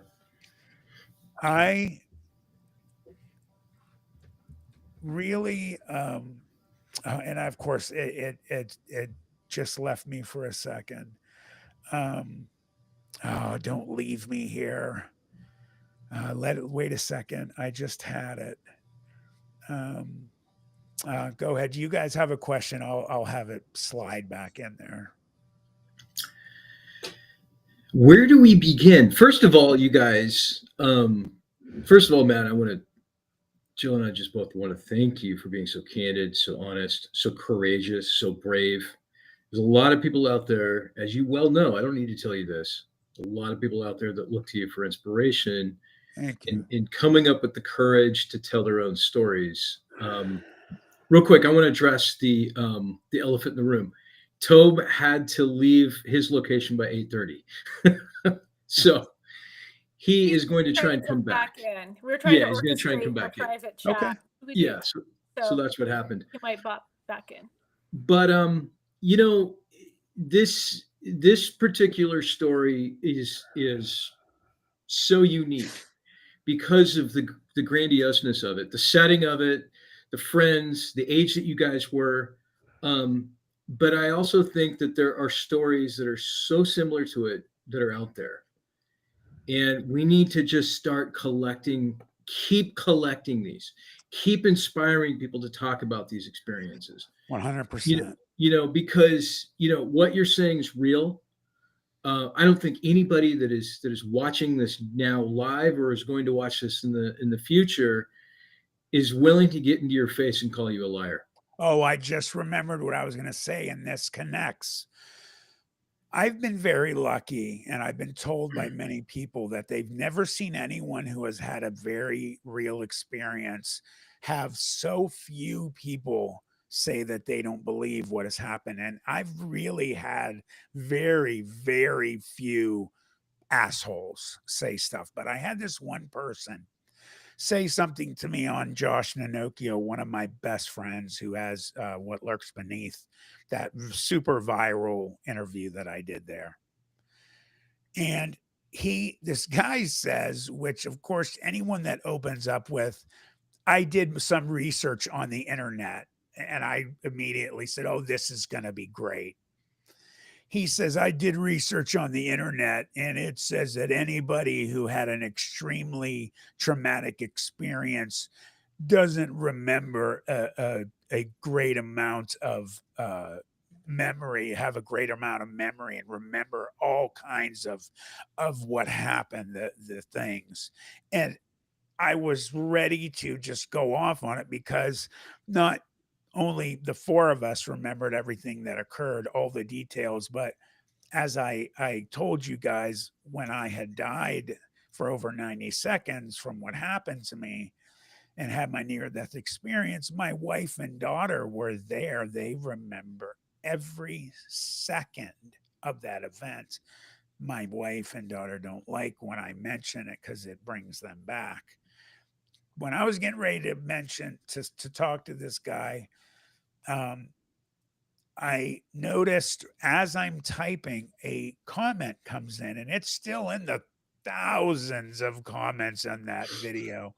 I really, and of course, it just left me for a second. Oh, don't leave me here. Wait a second. I just had it. Go ahead. Do you guys have a question? I'll have it slide back in there. Where do we begin? First of all, you guys, first of all, Matt, Jill and I just both want to thank you for being so candid, so honest, so courageous, so brave. There's a lot of people out there, as you well know, I don't need to tell you this, a lot of people out there that look to you for inspiration Thank you. in coming up with the courage to tell their own stories. Real quick, I want to address the elephant in the room. Tobe had to leave his location by 8:30. So he is going to try and come back. in. We're trying to he's going to try and come orchestrate a back in. private chat. Okay. We Yeah, do. so that's what happened. He might pop back in. But this particular story is so unique because of the grandioseness of it, the setting of it, the friends, the age that you guys were. But I also think that there are stories that are so similar to it that are out there. And we need to just start keep collecting these, keep inspiring people to talk about these experiences. 100%. Because what you're saying is real. I don't think anybody that is watching this now live or is going to watch this in the future is willing to get into your face and call you a liar. Oh, I just remembered what I was going to say, and this connects. I've been very lucky, and I've been told by many people that they've never seen anyone who has had a very real experience have so few people say that they don't believe what has happened. And I've really had very, very few assholes say stuff, but I had this one person say something to me on Josh Nanokio, one of my best friends who has What Lurks Beneath, that super viral interview that I did there. And this guy says, which of course, anyone that opens up with, I did some research on the internet, and I immediately said, oh, this is going to be great. He says, I did research on the internet, and it says that anybody who had an extremely traumatic experience doesn't remember a great amount of memory, have a great amount of memory, and remember all kinds of what happened, the things. And I was ready to just go off on it because not only the four of us remembered everything that occurred, all the details, but as I told you guys, when I had died for over 90 seconds from what happened to me and had my near-death experience, my wife and daughter were there. They remember every second of that event. My wife and daughter don't like when I mention it because it brings them back. When I was getting ready to talk to this guy, I noticed as I'm typing, a comment comes in, and it's still in the thousands of comments on that video.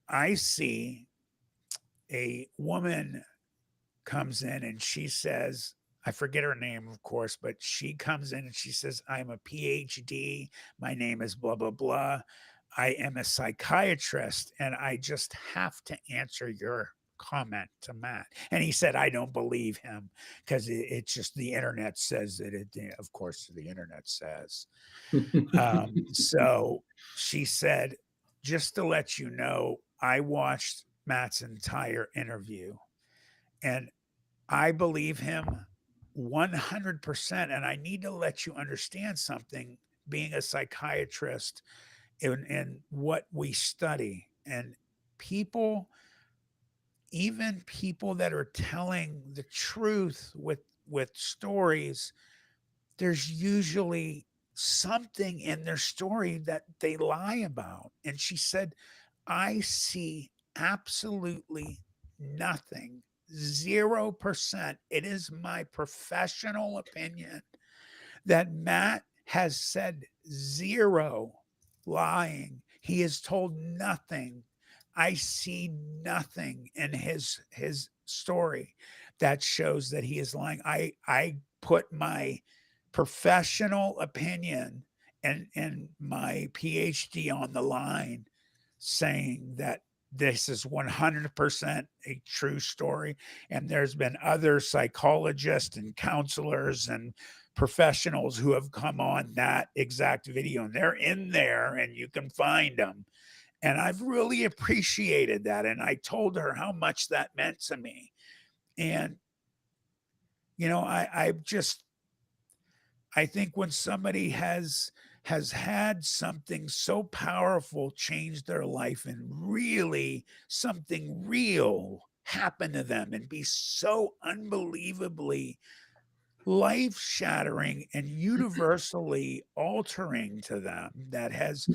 I see a woman comes in and she says, I forget her name, of course, but she comes in and she says, I'm a PhD. My name is blah, blah, blah. I am a psychiatrist, and I just have to answer your comment to Matt. And he said, I don't believe him because it's just the internet says that of course, the internet says. So she said, just to let you know, I watched Matt's entire interview and I believe him 100%. And I need to let you understand something. Being a psychiatrist in what we study. And people, even people that are telling the truth with stories, there's usually something in their story that they lie about. And she said, I see absolutely nothing, 0%. It is my professional opinion that Matt has said zero lying. He has told nothing. I see nothing in his story that shows that he is lying. I put my professional opinion and my PhD on the line, saying that this is 100% a true story. And there's been other psychologists and counselors and professionals who have come on that exact video, and they're in there and you can find them. And I've really appreciated that. And I told her how much that meant to me. And, I think when somebody has had something so powerful change their life and really something real happen to them and be so unbelievably life shattering and universally altering to them, that has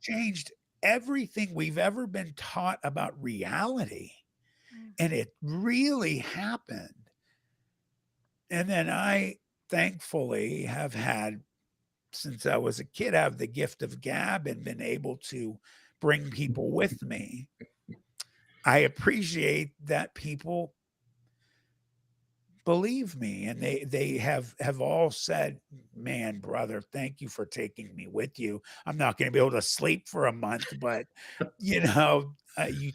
changed everything we've ever been taught about reality. And it really happened. And then I thankfully have had, since I was a kid, I have the gift of gab and been able to bring people with me. I appreciate that people believe me, and they have all said, man, brother, thank you for taking me with you. I'm not going to be able to sleep for a month, but you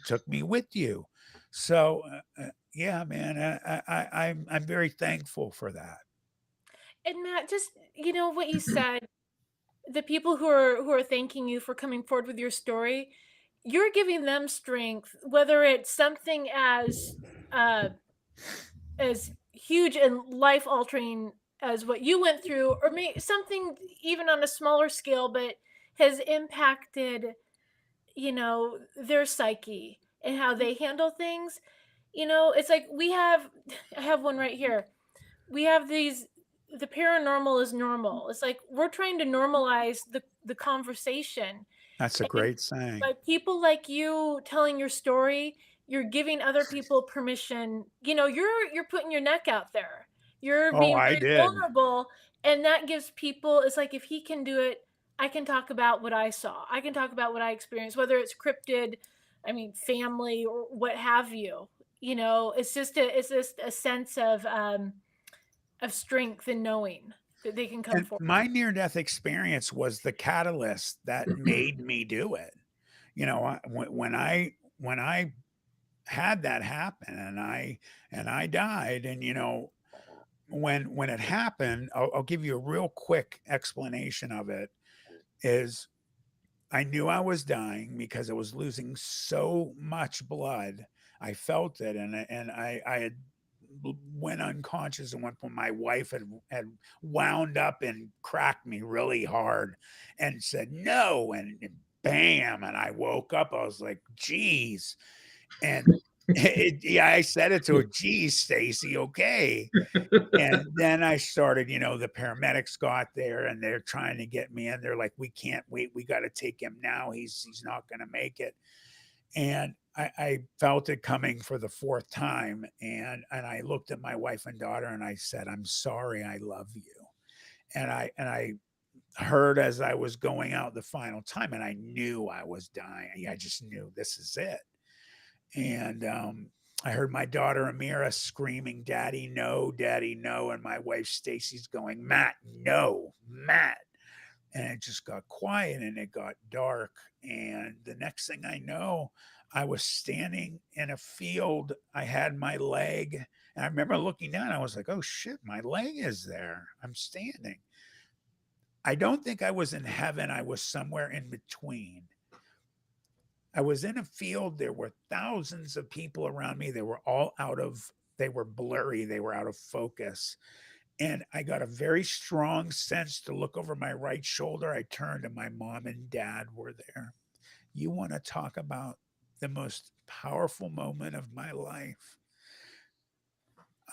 took me with you. So yeah, man, I'm very thankful for that. And Matt, just what you said, the people who are thanking you for coming forward with your story, you're giving them strength, whether it's something uh as huge and life altering as what you went through, or something even on a smaller scale, but has impacted their psyche and how they handle things. It's like I have one right here. We have these The paranormal is normal. It's like we're trying to normalize the conversation. That's a And great saying. by people like you telling your story, you're giving other people permission. You're putting your neck out there. You're Oh, being I very did. vulnerable, and that gives people, it's like, if he can do it, I can talk about what I saw. I can talk about what I experienced, whether it's cryptid, I mean, family or what have you. It's just a sense of strength and knowing that they can come And forward. my near death experience was the catalyst that made me do it. When I had that happen, and I died, and when it happened, I'll give you a real quick explanation of it. Is I knew I was dying because I was losing so much blood. I felt it, and I had went unconscious at one point. My wife had wound up and cracked me really hard and said no, and bam, and I woke up. I was like, geez. And yeah, I said it to her, geez, Stacy, okay. And then I started, the paramedics got there and they're trying to get me in. They're like, we can't wait. We got to take him now. He's not going to make it. And I felt it coming for the fourth time. And I looked at my wife and daughter and I said, I'm sorry. I love you. And I heard as I was going out the final time, and I knew I was dying. I just knew this is it. And I heard my daughter Amira screaming, Daddy, no. And my wife Stacy's going, Matt, no, Matt. And it just got quiet and it got dark. And the next thing I know, I was standing in a field. I had my leg. And I remember looking down. I was like, oh shit, my leg is there. I'm standing. I don't think I was in heaven. I was somewhere in between. I was in a field. There were thousands of people around me. They were blurry. They were out of focus. And I got a very strong sense to look over my right shoulder. I turned and my mom and dad were there. You want to talk about the most powerful moment of my life.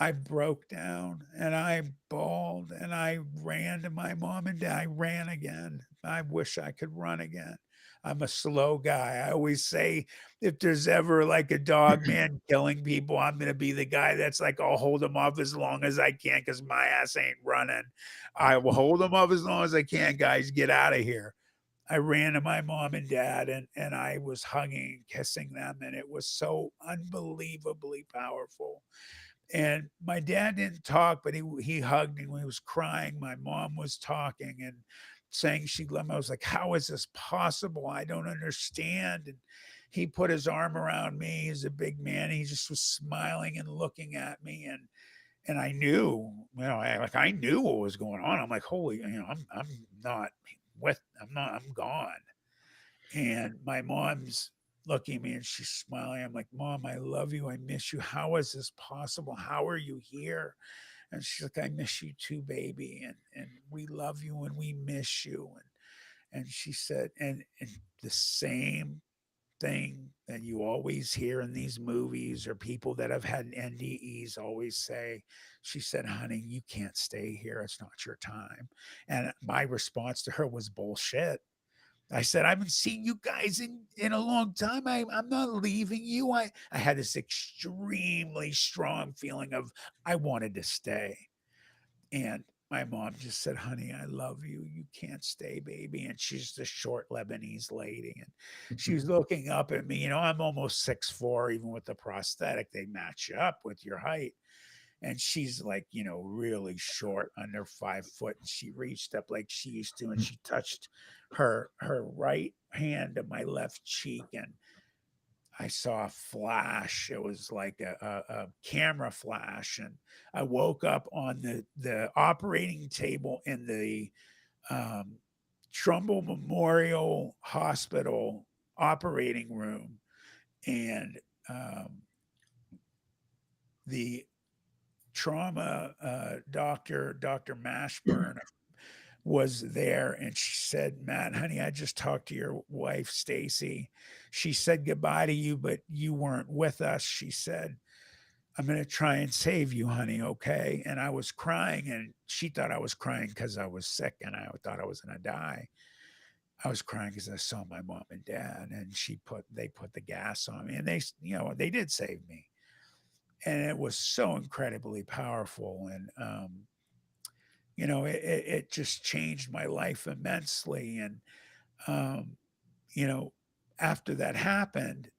I broke down and I bawled and I ran to my mom and dad. I ran again. I wish I could run again. I'm a slow guy. I always say if there's ever like a dog man killing people, I'm going to be the guy that's like, I'll hold him off as long as I can because my ass ain't running. I will hold him off as long as I can, guys. Get out of here. I ran to my mom and dad and I was hugging and kissing them. And it was so unbelievably powerful. And my dad didn't talk, but he hugged me when he was crying. My mom was talking and saying she loved me. I was like, how is this possible? I don't understand. And he put his arm around me. He's a big man. He just was smiling and looking at me. And I knew, I knew what was going on. I'm like, holy, I'm not I'm gone. And my mom's looking at me and she's smiling. I'm like, Mom, I love you. I miss you. How is this possible? How are you here? And she's like, I miss you too, baby. And we love you and we miss you. And she said, and the same thing that you always hear in these movies or people that have had NDEs always say, she said, honey, you can't stay here. It's not your time. And my response to her was bullshit. I said, I haven't seen you guys in a long time. I'm not leaving you. I had this extremely strong feeling of I wanted to stay. And my mom just said, honey, I love you. You can't stay, baby. And she's the short Lebanese lady. And she was looking up at me. I'm almost 6'4", even with the prosthetic. They match you up with your height. And she's like, really short, under 5 foot. And she reached up like she used to, and she touched her right hand to my left cheek. And I saw a flash. It was like a camera flash. And I woke up on the operating table in the Trumbull Memorial Hospital operating room. And the trauma doctor, Dr. Mashburn, was there, and she said, Matt, honey, I just talked to your wife, Stacy. She said goodbye to you, but you weren't with us. She said, I'm going to try and save you, honey. Okay. And I was crying, and she thought I was crying because I was sick and I thought I was going to die. I was crying because I saw my mom and dad, and they put the gas on me, and they did save me. And it was so incredibly powerful. And, it just changed my life immensely. And, after that happened,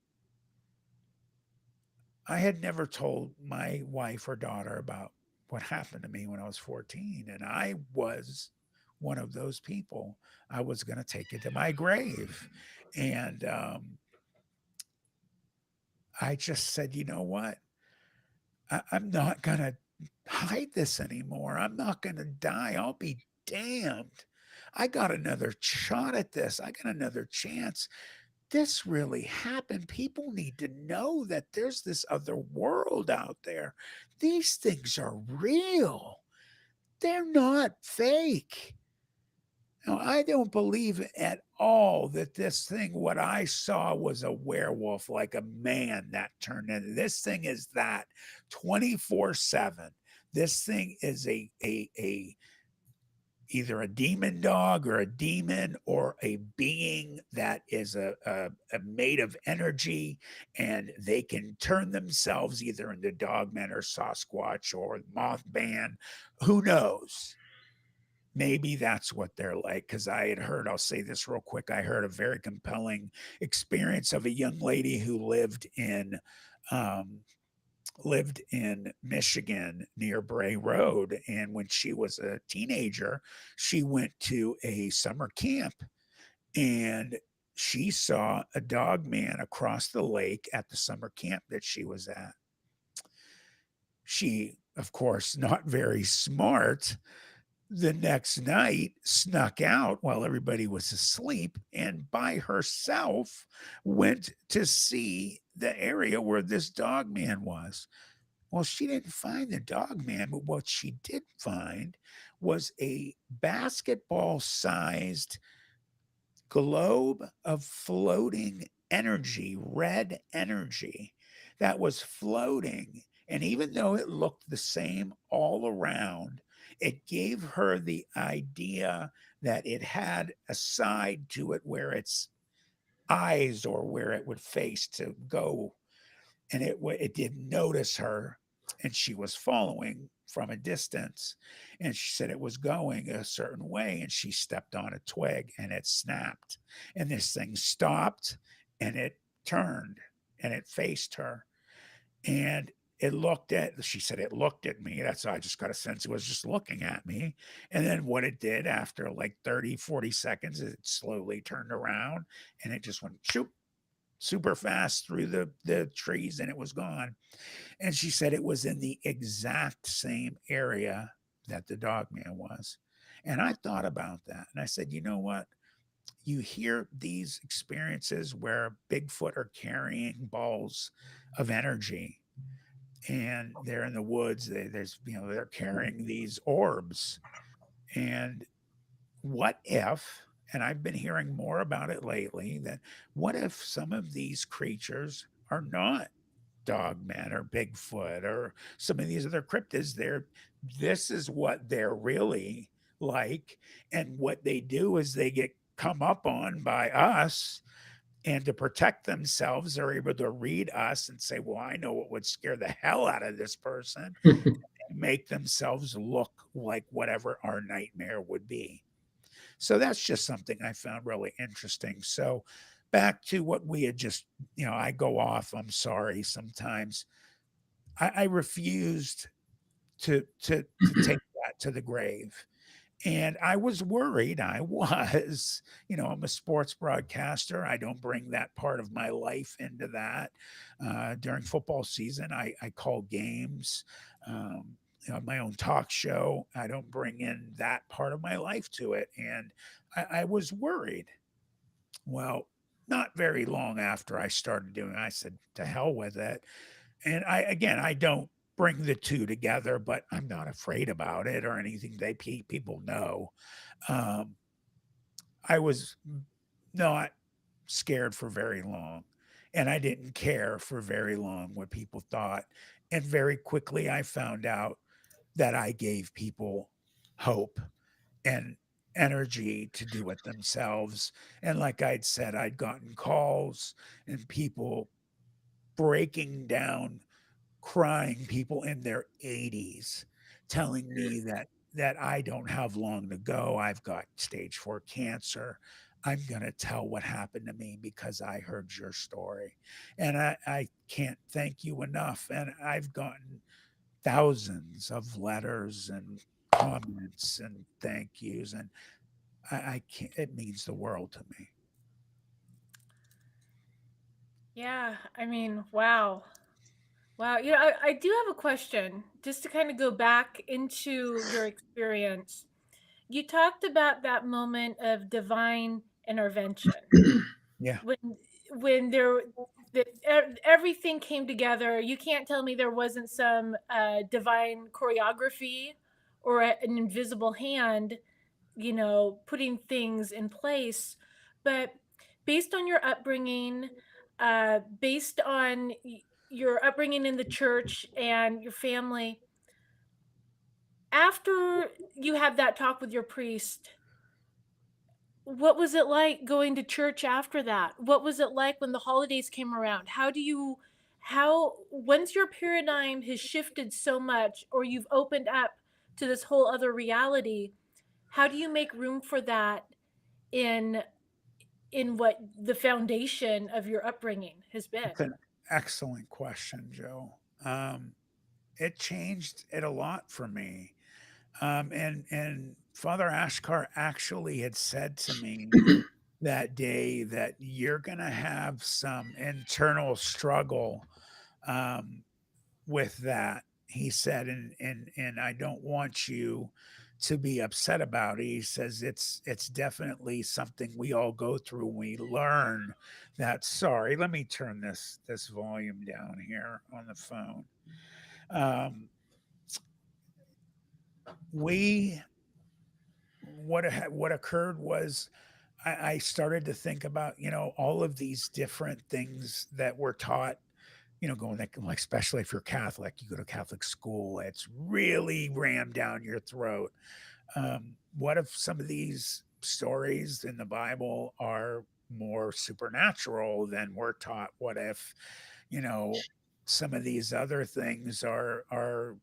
I had never told my wife or daughter about what happened to me when I was 14. And I was one of those people. I was going to take it to my grave. And I just said, you know what? I'm not going to hide this anymore. I'm not going to die. I'll be damned. I got another shot at this. I got another chance. This really happened. People need to know that there's this other world out there. These things are real. They're not fake. Now, I don't believe at all that this thing, what I saw was a werewolf, like a man that turned into. This thing is that 24/7. This thing is a either a demon dog or a demon or a being that is a made of energy, and they can turn themselves either into Dogman or Sasquatch or Mothman. Who knows? Maybe that's what they're like. Because I had heard, I'll say this real quick, I heard a very compelling experience of a young lady who lived in Michigan near Bray Road. And when she was a teenager, she went to a summer camp, and she saw a dog man across the lake at the summer camp that she was at. She, of course, not very smart, the next night snuck out while everybody was asleep and by herself went to see the area where this dog man was. Well, she didn't find the dog man, but what she did find was a basketball sized globe of floating energy, red energy that was floating. And even though it looked the same all around, it gave her the idea that it had a side to it where its eyes or where it would face to go, and it didn't notice her, and she was following from a distance, and she said it was going a certain way, and she stepped on a twig and it snapped, and this thing stopped, and it turned, and it faced her, and it looked at she said it looked at me. That's how I just got a sense it was just looking at me. And then what it did after like 30, 40 seconds, it slowly turned around and it just went shoop super fast through the trees, and it was gone. And she said it was in the exact same area that the dog man was. And I thought about that and I said, you know what? You hear these experiences where Bigfoot are carrying balls of energy and they're in the woods. They're carrying these orbs. And what if, and I've been hearing more about it lately, that what if some of these creatures are not dogmen or Bigfoot or some of these other cryptids? This is what they're really like. And what they do is they get come up on by us. And to protect themselves, they're able to read us and say, well, I know what would scare the hell out of this person, and make themselves look like whatever our nightmare would be. So that's just something I found really interesting. So back to what we had just, I go off. I'm sorry. Sometimes I refused to take that to the grave. And I was worried. I'm a sports broadcaster. I don't bring that part of my life into that. During football season, I call games. My own talk show. I don't bring in that part of my life to it. And I was worried. Well, not very long after I started doing it, I said, to hell with it. And I don't bring the two together, but I'm not afraid about it or anything. People know. Um, I was not scared for very long, and I didn't care for very long what people thought. And very quickly, I found out that I gave people hope and energy to do it themselves. And like I'd said, I'd gotten calls and people breaking down, crying, people in their 80s telling me that I don't have long to go. I've got stage 4 cancer. I'm going to tell what happened to me because I heard your story. And I can't thank you enough. And I've gotten thousands of letters and comments and thank yous. And I can't, it means the world to me. Yeah, I mean, wow. Wow. I do have a question just to kind of go back into your experience. You talked about that moment of divine intervention Yeah. when there everything came together. You can't tell me there wasn't some divine choreography or an invisible hand, putting things in place. But based on your upbringing, based on your upbringing in the church and your family, after you had that talk with your priest, what was it like going to church after that? What was it like when the holidays came around? Once your paradigm has shifted so much, or you've opened up to this whole other reality, how do you make room for that in what the foundation of your upbringing has been? That's an excellent question, Joe. It changed it a lot for me. And Father Ashkar actually had said to me that day that you're going to have some internal struggle um, with that. He said, and I don't want you to be upset about it. He says it's definitely something we all go through. We learn that. Sorry, let me turn this volume down here on the phone. Um, we what occurred was I started to think about, all of these different things that were taught, going like, especially if you're Catholic, you go to Catholic school, it's really rammed down your throat. What if some of these stories in the Bible are more supernatural than we're taught? What if, you know, some of these other things are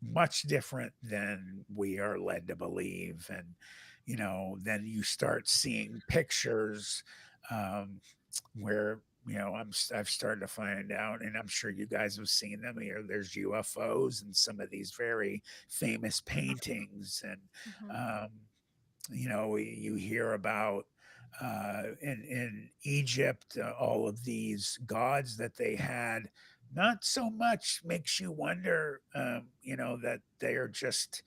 much different than we are led to believe? And then you start seeing pictures, um, where I've started to find out, and I'm sure you guys have seen them here. There's UFOs and some of these very famous paintings, and Mhm. um, you hear about, in Egypt, all of these gods that they had. Not so much makes you wonder, that they are just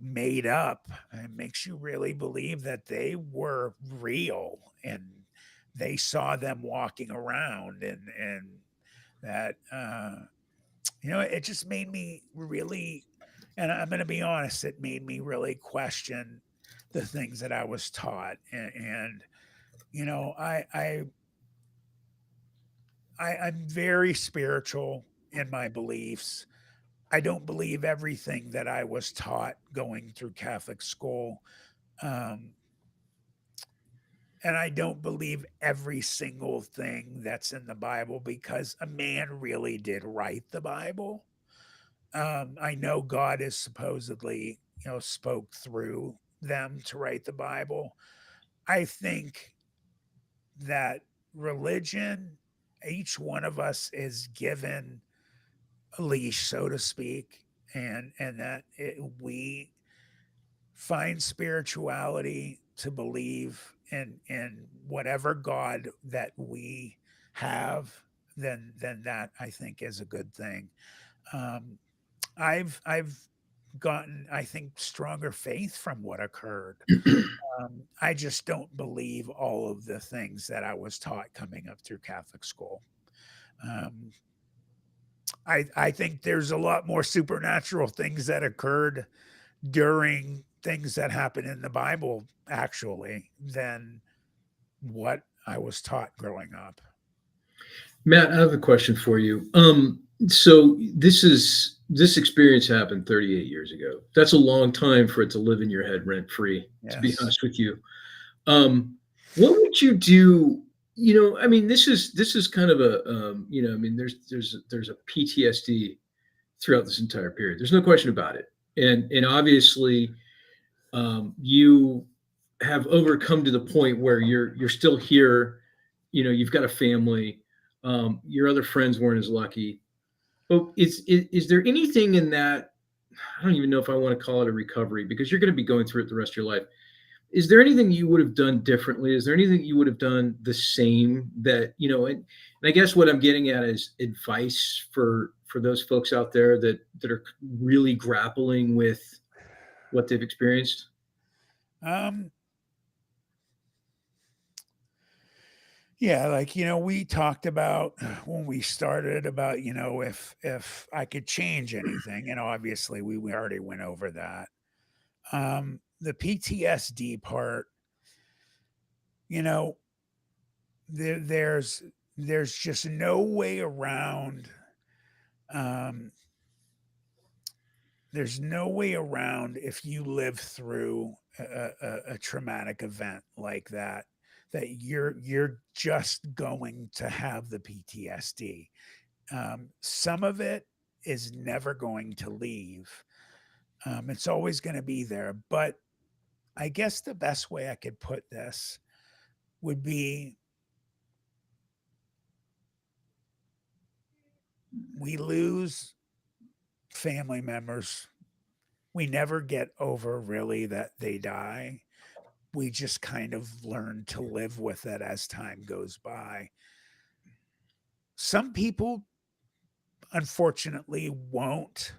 made up. It makes you really believe that they were real and they saw them walking around, and that, it just made me really, and I'm going to be honest, it made me really question the things that I was taught. And you know I'm very spiritual in my beliefs. I don't believe everything that I was taught going through Catholic school. um, and I don't believe every single thing that's in the Bible, because a man really did write the Bible. I know God is supposedly, spoke through them to write the Bible. I think that religion, each one of us is given a leash, so to speak, and that we find spirituality to believe in whatever God that we have, then that, I think, is a good thing. Um, I've gotten, I think, stronger faith from what occurred. I just don't believe all of the things that I was taught coming up through Catholic school. Um, I think there's a lot more supernatural things that occurred during things that happen in the Bible, actually, than what I was taught growing up. Matt, I have a question for you. So this experience happened 38 years ago. That's a long time for it to live in your head rent free, to be Yes. honest with you. What would you do? I mean, this is kind of a I mean, there's a PTSD throughout this entire period. There's no question about it, and obviously, you have overcome to the point where you're still here. You've got a family. Your other friends weren't as lucky. But is there anything in that? I don't even know if I want to call it a recovery, because you're going to be going through it the rest of your life. Is there anything you would have done differently? Is there anything you would have done the same, that, and I guess what I'm getting at is advice for those folks out there that are really grappling with what they've experienced? Um, yeah, like, we talked about when we started about, if I could change anything, obviously we already went over that. The PTSD part, you know, there, there's just no way around. Um, there's no way around, if you live through a traumatic event like that, that you're just going to have the PTSD. Some of it is never going to leave. It's always going to be there. But I guess the best way I could put this would be, we lose family members. We never get over really that they die. We just kind of learn to live with it as time goes by. Some people, unfortunately, won't,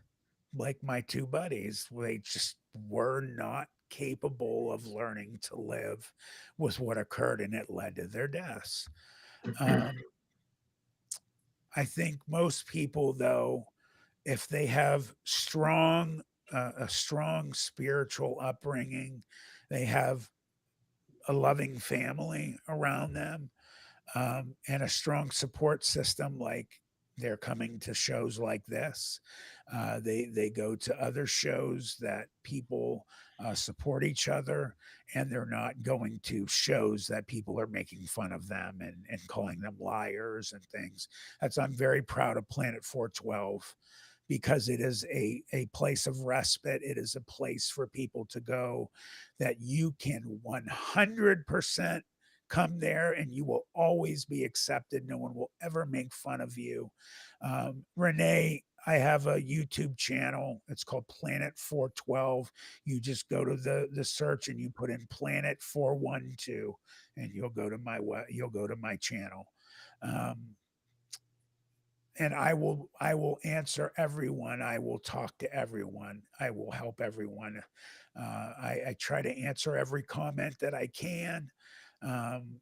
like my two buddies. They just were not capable of learning to live with what occurred, and it led to their deaths. Um, I think most people, though, if they have a strong spiritual upbringing, they have a loving family around them, and a strong support system, like they're coming to shows like this. They go to other shows that people support each other, and they're not going to shows that people are making fun of them and calling them liars and things. That's I'm very proud of Planet 412, because it is a place of respite. It is a place for people to go that you can 100% come there and you will always be accepted. No one will ever make fun of you. Renee, I have a YouTube channel. It's called Planet 412. You just go to the search and you put in Planet 412 and you'll go to my channel. And I will answer everyone. I will talk to everyone. I will help everyone. I try to answer every comment that I can.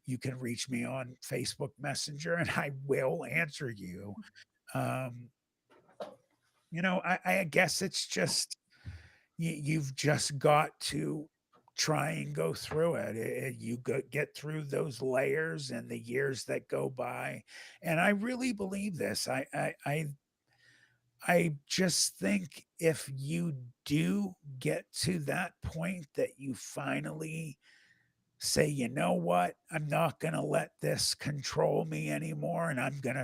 You can reach me on Facebook Messenger, and I will answer you. I guess it's just you've just got to try and go through it. Get through those layers and the years that go by. And I really believe this. I just think if you do get to that point that you finally say, you know what, I'm not going to let this control me anymore, and I'm going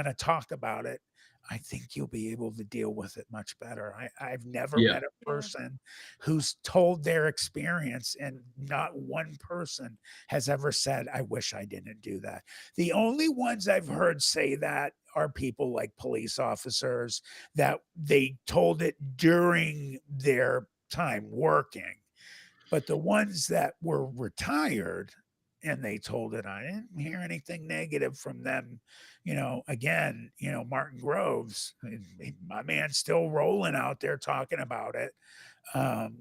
to talk about it. I think you'll be able to deal with it much better. I've never Yeah. met a person who's told their experience, and not one person has ever said, I wish I didn't do that. The only ones I've heard say that are people like police officers, that they told it during their time working. But the ones that were retired and they told it, I didn't hear anything negative from them. Again, Martin Groves, my man's still rolling out there talking about it. I've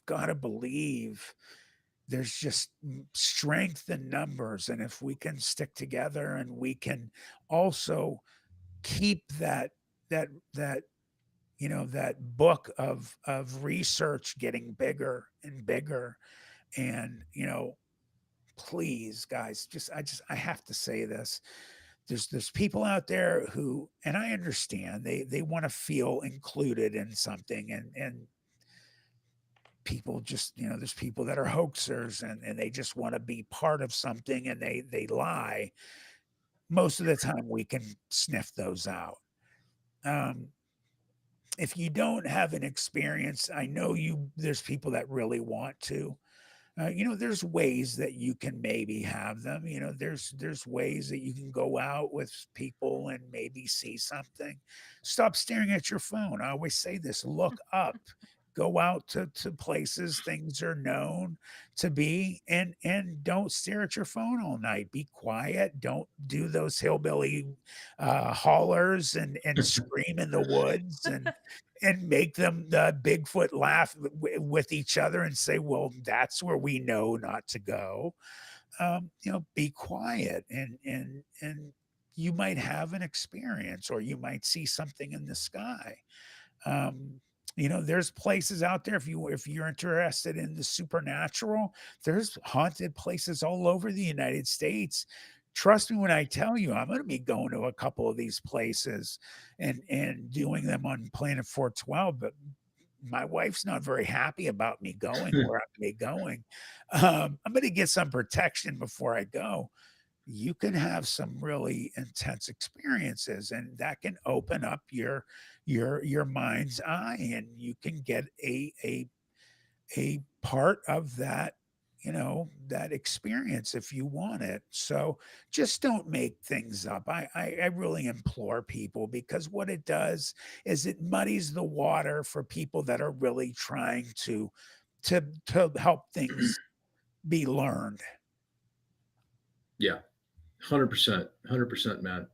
got to believe there's just strength in numbers. And if we can stick together and we can also keep that that book of research getting bigger and bigger. And please, guys, I have to say this. There's people out there who, and I understand, they want to feel included in something, and people just, there's people that are hoaxers, and they just want to be part of something, and they lie. Most of the time we can sniff those out. If you don't have an experience, I know there's people that really want to. There's ways that you can maybe have them. There's ways that you can go out with people and maybe see something. Stop staring at your phone. I always say this: look up. Go out to places things are known to be, and don't stare at your phone all night. Be quiet. Don't do those hillbilly hollers and scream in the woods and make them the Bigfoot laugh with each other and say, well, that's where we know not to go. Be quiet, and you might have an experience, or you might see something in the sky. There's places out there, if you're interested in the supernatural, there's haunted places all over the United States. Trust me when I tell you, I'm going to be going to a couple of these places and doing them on Planet 412, but my wife's not very happy about me going where I'm going to be going. I'm going to get some protection before I go. You can have some really intense experiences, and that can open up your mind's eye, and you can get a part of that, that experience if you want it. So just don't make things up. I really implore people, because what it does is it muddies the water for people that are really trying to help things be learned. Yeah. 100%, Matt.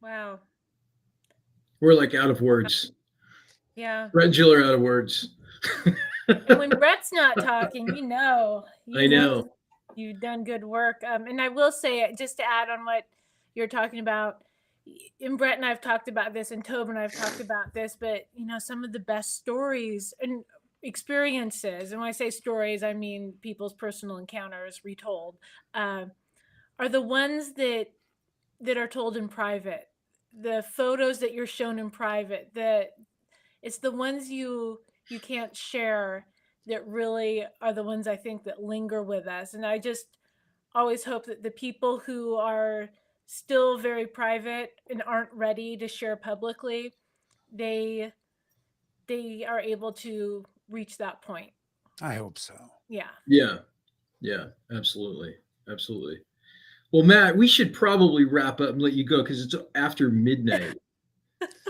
Wow. We're like out of words. Yeah. Brett and Jill are out of words. And when Brett's not talking, I know. You've done good work. And I will say, just to add on what you're talking about, and Brett and I've talked about this, and Tobe and I've talked about this, but some of the best stories and experiences, and when I say stories, I mean people's personal encounters retold, are the ones that are told in private. The photos that you're shown in private, it's the ones you can't share that really are the ones I think that linger with us. And I just always hope that the people who are still very private and aren't ready to share publicly, they are able to reach that point. I hope so. Yeah, absolutely. Well, Matt, we should probably wrap up and let you go because it's after midnight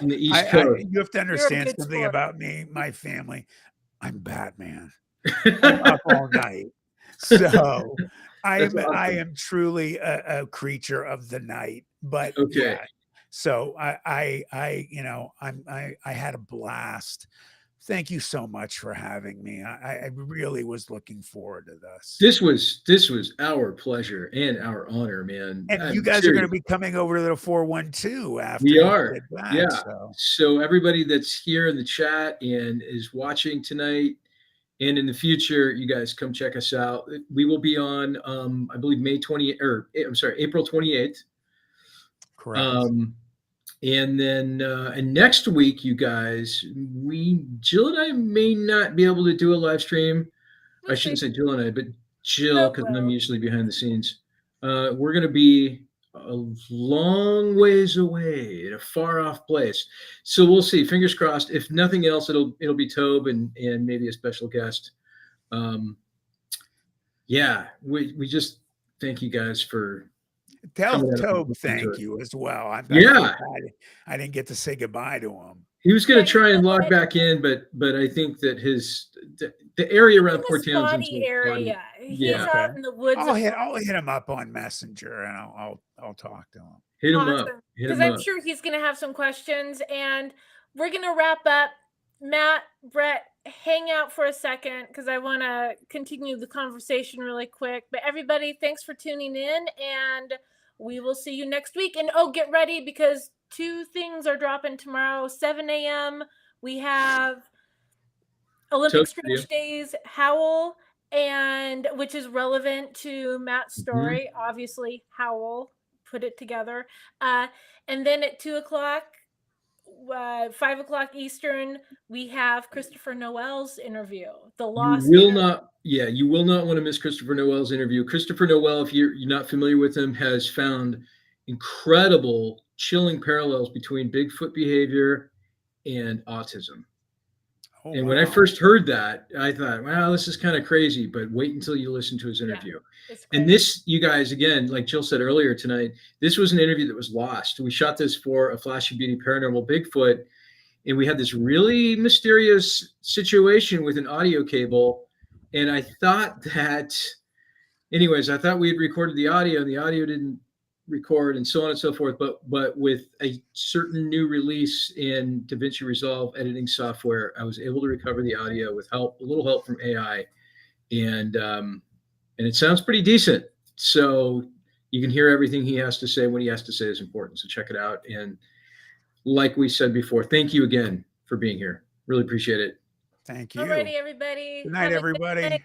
on the East Coast. You have to understand good something sport. about me, my family. I'm Batman. I'm up all night. So I am truly a creature of the night. But Okay. yeah. So I had a blast. Thank you so much for having me. I really was looking forward to this. This was our pleasure and our honor, man. And you guys are going to be coming over to the 412 after we you are. get back, Yeah. So everybody that's here in the chat and is watching tonight and in the future, you guys come check us out. We will be on I believe April 28th. Correct. And then and next week, you guys, Jill and I may not be able to do a live stream. I shouldn't say Jill and I, but Jill, because I'm usually behind the scenes. We're going to be a long ways away in a far off place. So we'll see. Fingers crossed. If nothing else, it'll be Tobe and maybe a special guest. Yeah, we just thank you guys for tell Tobe thank you as well. I didn't get to say goodbye to him. He was going to try and log back in, but I think that the area around Port Townsend area. He's out in the woods. I'll hit him up on Messenger and I'll talk to him. Hit him up because I'm sure he's going to have some questions, and we're going to wrap up. Matt, Brett, hang out for a second because I want to continue the conversation really quick. But everybody, thanks for tuning in, and we will see you next week. And get ready because 2 things are dropping tomorrow. 7 a.m. we have Olympic Stretch Days Howl, and which is relevant to Matt's story. Mm-hmm. Obviously, Howl put it together. And then at 2 o'clock, 5 o'clock Eastern, we have Christopher Noel's interview. The lost. You will not want to miss Christopher Noel's interview. Christopher Noel, if you're not familiar with him, has found incredible, chilling parallels between Bigfoot behavior and autism. Oh, and when I first heard that, I thought, wow, this is kind of crazy, but wait until you listen to his interview. And this, you guys, again, like Jill said earlier tonight, this was an interview that was lost. We shot this for a Flash of Beauty Paranormal Bigfoot, and we had this really mysterious situation with an audio cable. And I thought that, anyways, I thought we had recorded the audio, and the audio didn't record, and so on and so forth. But with a certain new release in DaVinci Resolve editing software, I was able to recover the audio with a little help from AI, and it sounds pretty decent. So you can hear everything he has to say. What he has to say is important. So check it out. And like we said before, thank you again for being here. Really appreciate it. Thank you. Alrighty, everybody. Good night, everybody.